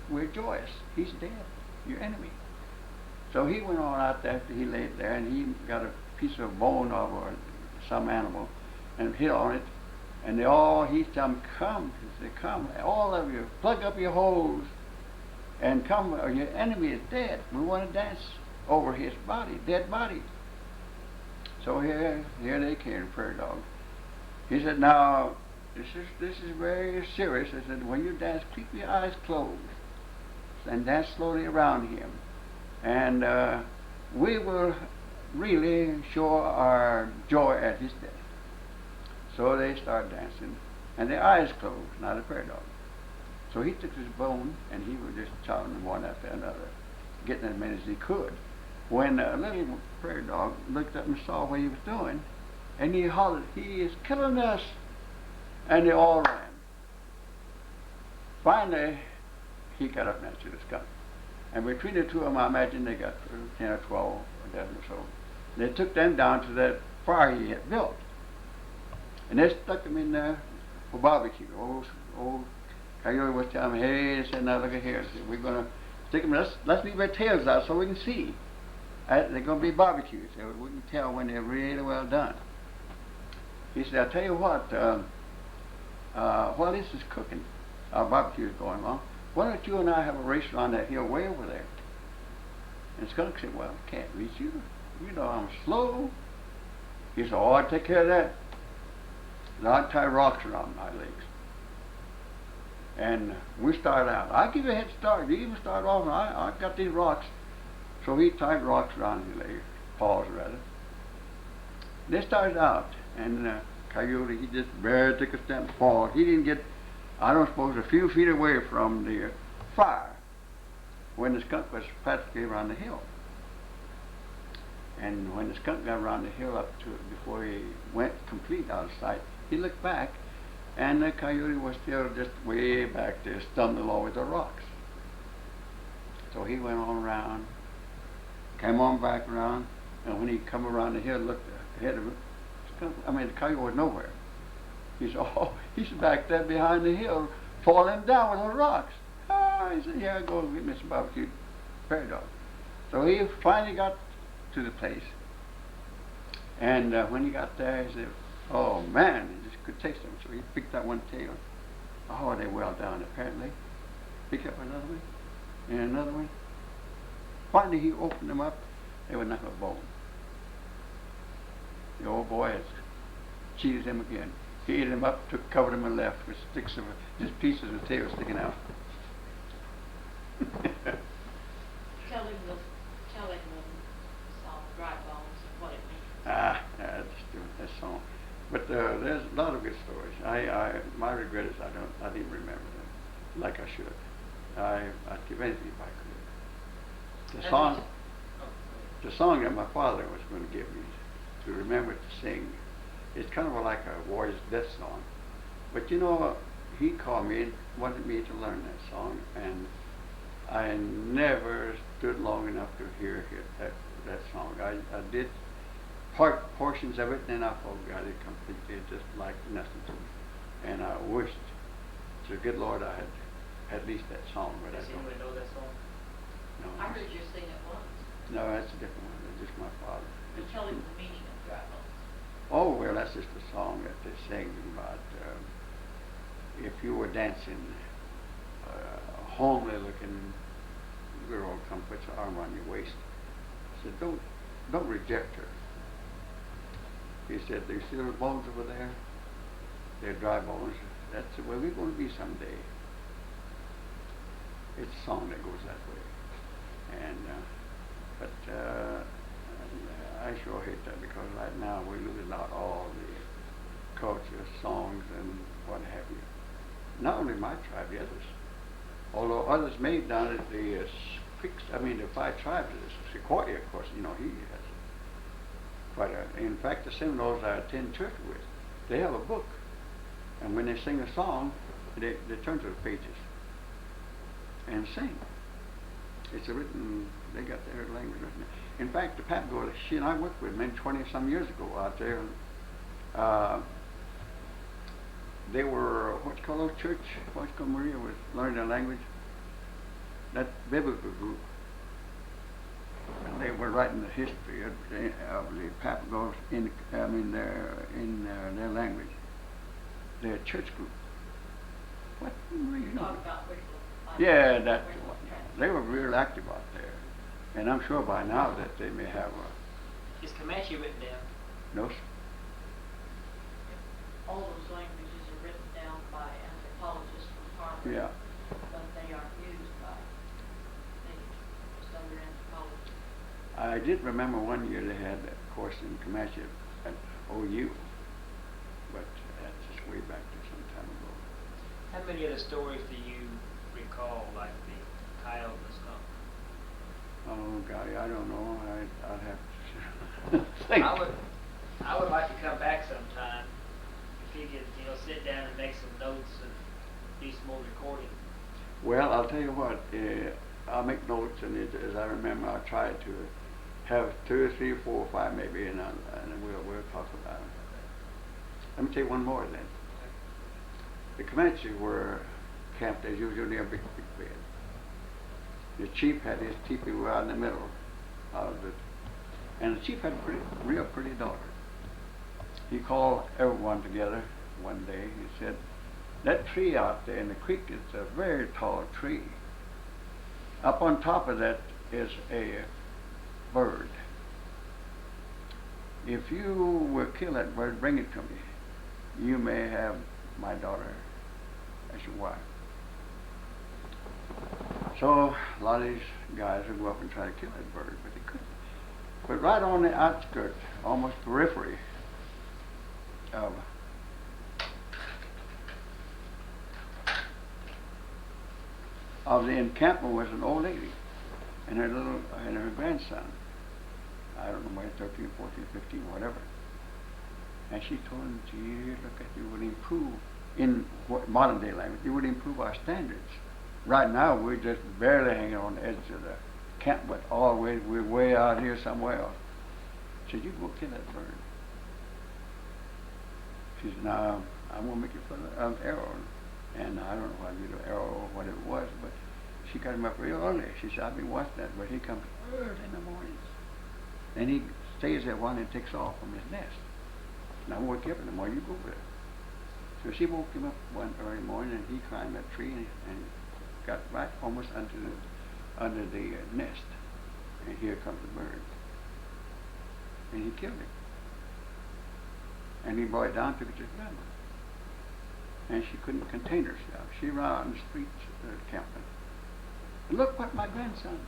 we're joyous. He's dead, your enemy." So he went on out there after he laid there, and he got a piece of bone of some animal and hit on it. And he told them, "Come," he said, "come, all of you, plug up your holes and come, or your enemy is dead. We want to dance over his body, dead body." So here they came, prairie dog. He said, "Now, this is very serious." I said, "When you dance, keep your eyes closed and dance slowly around him, and we will really show our joy at his death." So they started dancing, and their eyes closed, not a prairie dog. So he took his bone, and he was just chopping one after another, getting as many as he could. When a little prairie dog looked up and saw what he was doing, and he hollered, "He is killing us!" And they all ran. Finally, he got up next to the skunk. And between the two of them, I imagine they got 10 or 12 or dozen or so. They took them down to that fire he had built. And they stuck them in there for barbecue. Old coyote was telling me, "Hey," they said, "now look at here. We're going to stick them, let's leave their tails out so we can see. They're going to be barbecued, so we can tell when they're really well done." He said, "I'll tell you what, while this is cooking, our barbecue is going on, why don't you and I have a race around that hill way over there?" And Skunk said, "Well, I can't reach you. You know I'm slow." He said, "Oh, I'll take care of that. And I'll tie rocks around my legs." And we started out. "I'll give you a head start. You even start off, and I got these rocks." So he tied rocks around his legs, paws rather. They started out, and Coyote, he just barely took a step forward. He didn't get, I don't suppose, a few feet away from the fire when the skunk was practically around the hill. And when the skunk got around the hill up to it, before he went complete out of sight, he looked back, and the coyote was still just way back there, stumbling over the rocks. So he went on around, came on back around, and when he come around the hill, looked ahead of him, the coyote was nowhere. He said, "Oh, he's back there behind the hill, falling down with the rocks." He said, "Here I go, get me some barbecued prairie dog." So he finally got to the place, and when he got there, he said, "Oh man," he just could taste them. So he picked up one tail. Oh, they well done apparently. Picked up another one, and another one. Finally, he opened them up. They were nothing but bone. The old boy has cheated him again. He ate him up, covered him, and left with sticks of just pieces of tail sticking out. Tell him the song "Dry Bones" and what it means. Just doing that song. But there's a lot of good stories. My regret is I didn't remember them like I should. I'd give anything if I could. The song that my father was going to give me to remember to sing. It's kind of like a warrior's death song. But you know, he called me, wanted me to learn that song, and I never stood long enough to hear that song. I did portions of it, and then I forgot it completely. It just like nothing to me. And I wished to the good Lord I had at least that song, but Does I don't. anyone know that song? No, I heard you sing it once. no, that's a different one. It's just my father. Tell him the meaning of dry bones. Oh, well, that's just a song that they sing about if you were dancing, a homely looking girl come puts her arm on your waist. He said, don't reject her. He said, do you see those bones over there? They're dry bones. That's the way we're going to be someday. It's a song that goes that way. And but I sure hate that, because right now we're losing out all the culture, songs, and what have you. Not only my tribe, the others. Although others made down at the the 5 tribes, the Sequoia, of course, you know, he has quite a. In fact, the Seminoles I attend church with, they have a book, and when they sing a song, they turn to the pages and sing. It's a written. They got their language written. In fact, the Pat girl, she and I worked with maybe 20-some years ago out there. They were, what's called those church, what's called Maria was learning their language. That biblical group. And they were writing the history of the Papagos in their language. Their church group. What Maria? Talk about which one? Yeah, that one. They were real active out there. And I'm sure by now that they may have Is Comanche written down? no. All those languages are written down by anthropologists from Harvard. Yeah. But they aren't used by just other anthropologists. I did remember one year they had a course in Comanche at OU, but that's just way back there some time ago. How many of the stories do you recall, like the coyote and the skunk? Oh golly, I don't know. I'd have to think. I would like to come back sometime if you could, sit down and make some notes and do some more recording. Well, I'll tell you what. I'll make notes, and as I remember, I'll try to have 2 or 3 or 4 or 5 maybe, and we'll talk about it. Let me tell you one more then. The Comanche were camped as usual near a big bed. The chief had his teepee right in the middle of it, and the chief had a real pretty daughter. He called everyone together one day. He said, that tree out there in the creek is a very tall tree. Up on top of that is a bird. If you will kill that bird, bring it to me. You may have my daughter as your wife. So a lot of these guys would go up and try to kill that bird, but they couldn't. But right on the outskirts, almost periphery of the encampment was an old lady and her grandson. I don't know, maybe 13, 14, 15, whatever. And she told him, gee, look at you, would improve, in modern day language, you would improve our standards. Right now, we're just barely hanging on the edge of the camp, but we're way out here somewhere else. She said, you go kill that bird. She said, now, I'm going to make you put an arrow. And I don't know why I did an arrow or what it was, but she got him up real early. She said, I've been watching that, but he comes early in the morning. And he stays there while he takes off from his nest. And I won't give him the more, you go with it. So she woke him up one early morning, and he climbed that tree and got right almost under the nest. And here comes the bird. And he killed him. And he brought it down, took it to his grandma. And she couldn't contain herself. She ran out in the streets of the camping. And look what my grandson,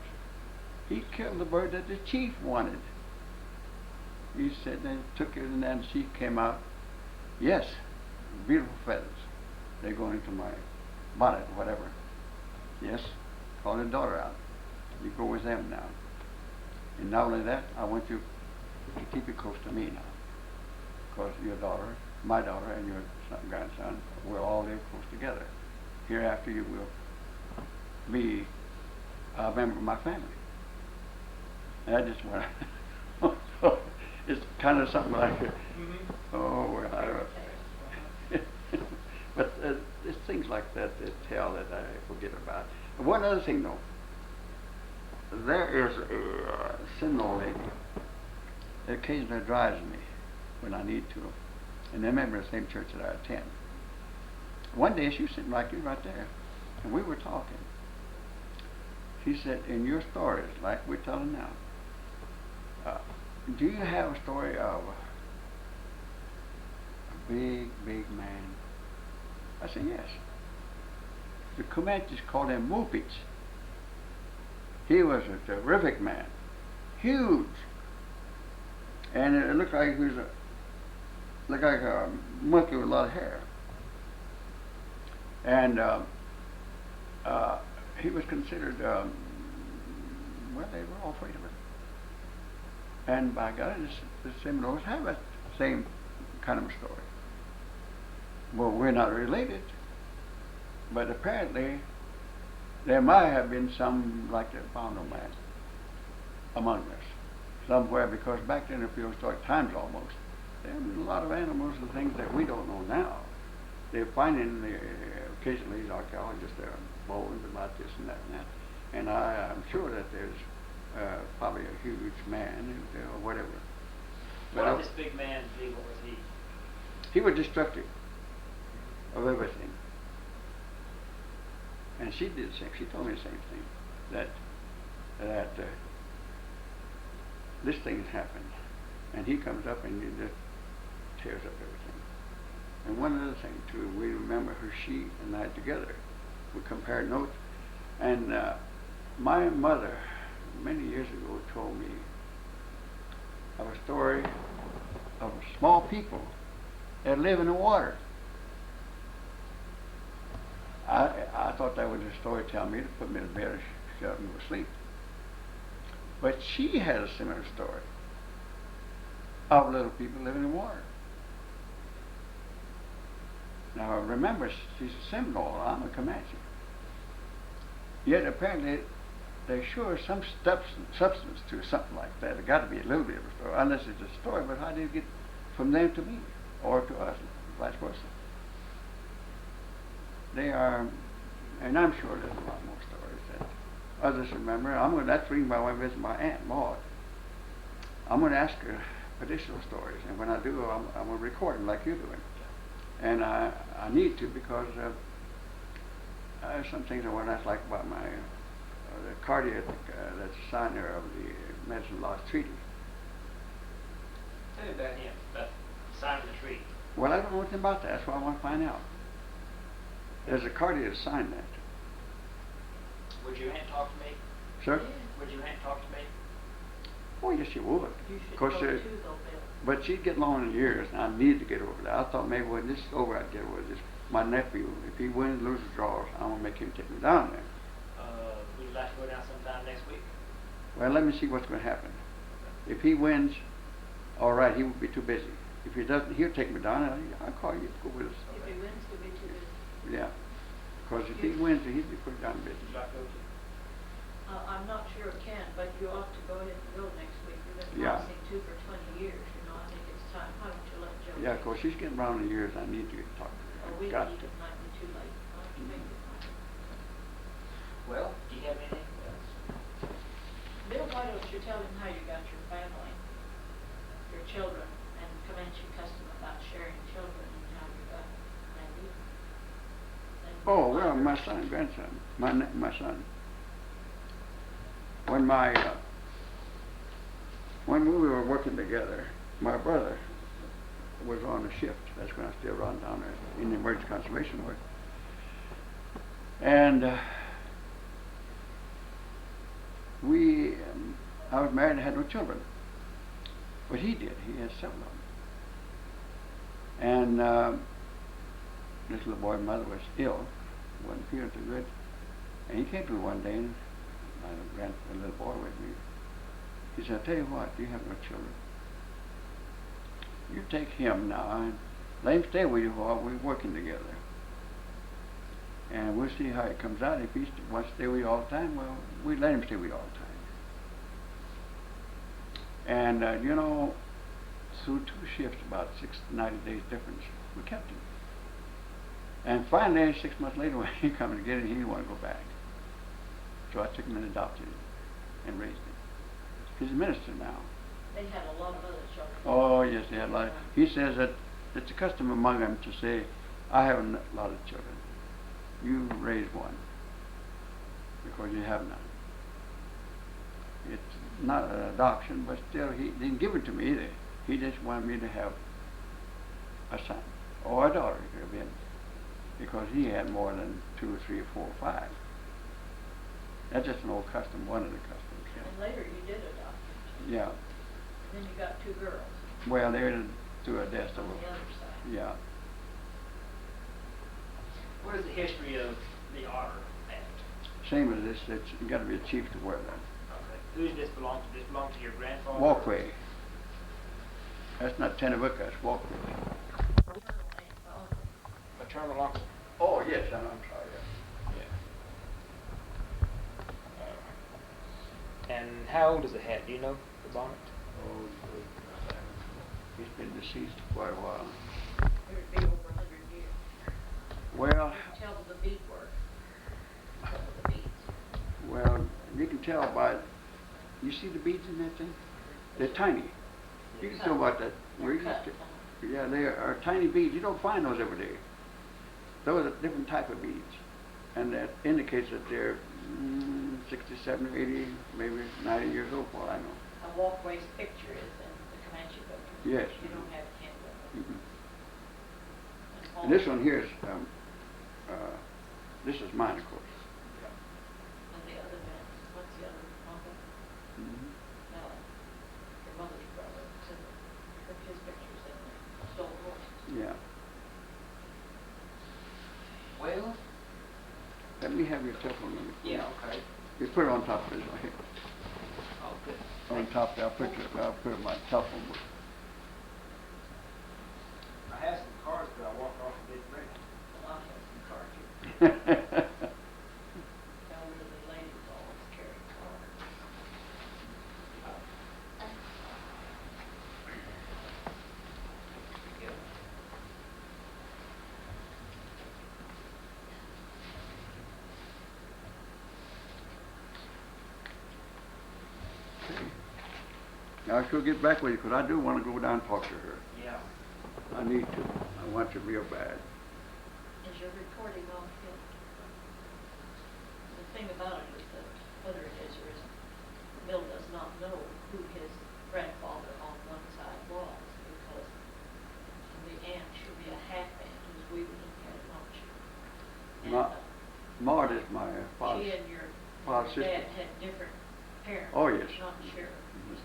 he killed the bird that the chief wanted. He said, they took it, and then she came out. Yes, beautiful feathers. They're going to my bonnet, whatever. Yes, call her daughter out. You go with them now. And not only that, I want you to keep you close to me now. Because your daughter, my daughter, and your grandson will all live close together. Hereafter you will be a member of my family. And I just want to, it's kind of something like, oh, well, I don't but it's things like that that tell that I forget about. One other thing though, there is a Seminole lady that occasionally drives me when I need to, and they're a member of the same church that I attend. One day she was sitting like you right there, and we were talking. She said, in your stories, like we're telling now, do you have a story of a big, big man? I said, yes. The Comanches called him Moopich. He was a terrific man, huge, and it looked like he was a monkey with a lot of hair. And he was considered, well, they were all afraid of him. And by God, the Seminoles have that same kind of a story. Well, we're not related, but apparently there might have been some like the Bono man among us somewhere, because back then, in prehistoric times almost, there were a lot of animals and things that we don't know now. They're finding occasionally these archaeologists there bones about this and that and that, and I'm sure that there's probably a huge man or whatever. What of this big man's deal was he? He was destructive of everything. And she did the same. She told me the same thing, that this thing has happened, and he comes up and he just tears up everything. And one other thing too, we remember her, she and I together. We compared notes, and my mother many years ago told me of a story of small people that live in the water. I thought that was a story to tell me to put me in bed and shut me to sleep. But she had a similar story of little people living in water. Now remember, she's a Seminole, I'm a Comanche. Yet apparently there's sure some substance to something like that. There's got to be a little bit of a story, unless it's a story, but how do you get from them to me, or to us, vice versa? They are, and I'm sure there's a lot more stories that others remember. That's the reason why I went to visit my Aunt Maud. I'm going to ask her additional stories, and when I do, I'm going to record them like you're doing. And I need to, because some things I want to ask, like about my the Karty, that's the signer of the Medicine Lodge Treaty. Tell me about him, about signing the treaty. Well, I don't know anything about that. That's what I want to find out. There's a Karty that signed that. Would you Aunt talk to me? Sir? Would you Aunt talk to me? Oh, yes, you would. You should Of course, go too, though, Bill. but she'd get long in years, and I need to get over that. I thought maybe when this is over, I'd get over this. My nephew, if he wins, loses, draws, I'm going to make him take me down there. Would you like to go down sometime next week? Well, let me see what's going to happen. If he wins, all right, he will be too busy. If he doesn't, he'll take me down, and I'll call you to go with us. If he wins, he'll be too busy. Yeah. Because if he wins, he'd be pretty darn busy. Would you like to go to? I'm not sure it can, but you ought to go ahead and go next week. We've been Yeah. promising to for 20 years, you know. I think it's time. Why don't you let Joe? Yeah, of course, she's getting around in years. I need to get to talk to her. Or we Got leave, to. it might be too late. Why don't you make it fine? Well, do you have anything else? Bill, why don't you tell him how you got your family, your children, and Comanche custom about sharing children and how you got that deal? And Oh, well, my son and grandson, my son. When we were working together, my brother was on a shift. That's when I still run down there in the emergency conservation work. And I was married and had no children, but he did. He had 7 of them. And this little boy's mother was ill, wasn't feeling too good, and he came to me one day, and I ran a little boy with me. He said, "I tell you what, do you have no children?" you take him now and let him stay with you while we're working together. And we'll see how it comes out. If he wants to stay with you all the time, well, we let him stay with you all the time. And, you know, through 2 shifts, about 60 to 90 days difference, we kept him. And finally, 6 months later, when he come to get him, he didn't want to go back. So I took him and adopted him and raised him. He's a minister now. They had a lot of other children. Oh, yes, they had a lot. He says that it's a custom among them to say, I have a lot of children. You raise one because you have none. It's not an adoption, but still, he didn't give it to me either. He just wanted me to have a son or a daughter, it could have been, because he had more than 2 or 3 or 4 or 5. That's just an old custom, one of the customs. Yeah. And later you did adopt him. Yeah. Then you got 2 girls Well, they're through a death. on the other side. Yeah. What is the history of the Otter Act? Same as this. It's got to be a chief to wear that. Okay. Who does this belong to? This belong to your grandfather? Walkway. That's not Tennebuca, that's Walkway. Maternal uncle. Oh, yes, I'm sorry. Yeah. And how old is the hat? Do you know the bonnet? Oh, good. He's been deceased for quite a while. It would be over 100 years. Well, You can tell the beadwork. Some of the beads. well, you can tell by, you see the beads in that thing? They're tiny. You can tell about that. They're cut. Yeah, they are tiny beads. You don't find those every day. Those are different type of beads. And that indicates that they're 60, 70, 80, maybe 90 years old, for all I know. A Walkway's picture is in the Comanche book. Yes. You don't have to handle it. Mm-hmm. And this one here is, this is mine, of course. And the other man, what's the other uncle? Mm-hmm. Your mother's brother, it's in his picture's in there. Stolen horses. Yeah. Well. Let me have your telephone number. Yeah. Okay. You put it on top of this right here. Oh, good. On top there, I'll put it on my telephone book. I have some cards, but I walked off and didn't bring them. Well, I have some cards here. Elderly ladies always carry cards. Now, I should get back with you, because I do want to go down and talk to her. Yeah. I need to. I want to real bad. Is your recording on film? The thing about it is that whether it is or isn't, Bill does not know who his grandfather on one side was, because the aunt should be a half aunt who's weaving and had not she? And, Maud is my father's. she and your father's sister. dad had different parents. Oh, yes. Not sure. It was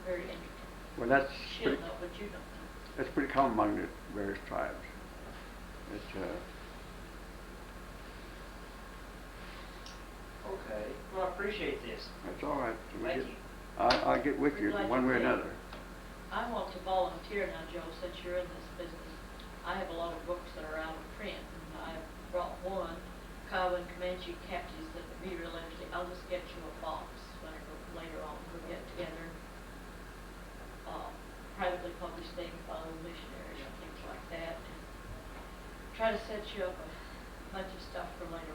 very interesting. Well, that's She'll pretty, know, but you don't know. that's pretty common among the various tribes. It's, Okay. Well, I appreciate this. that's all right. Thank you. I'll get with you We're glad one you way or came. another. I want to volunteer now, Joe, since you're in this business. I have a lot of books that are out of print, and I brought one, Kiowa and Comanche Captives, that would be real interesting. I'll just get you a box later on. We'll get together, privately published things by old missionaries and things like that, and try to set you up a bunch of stuff for later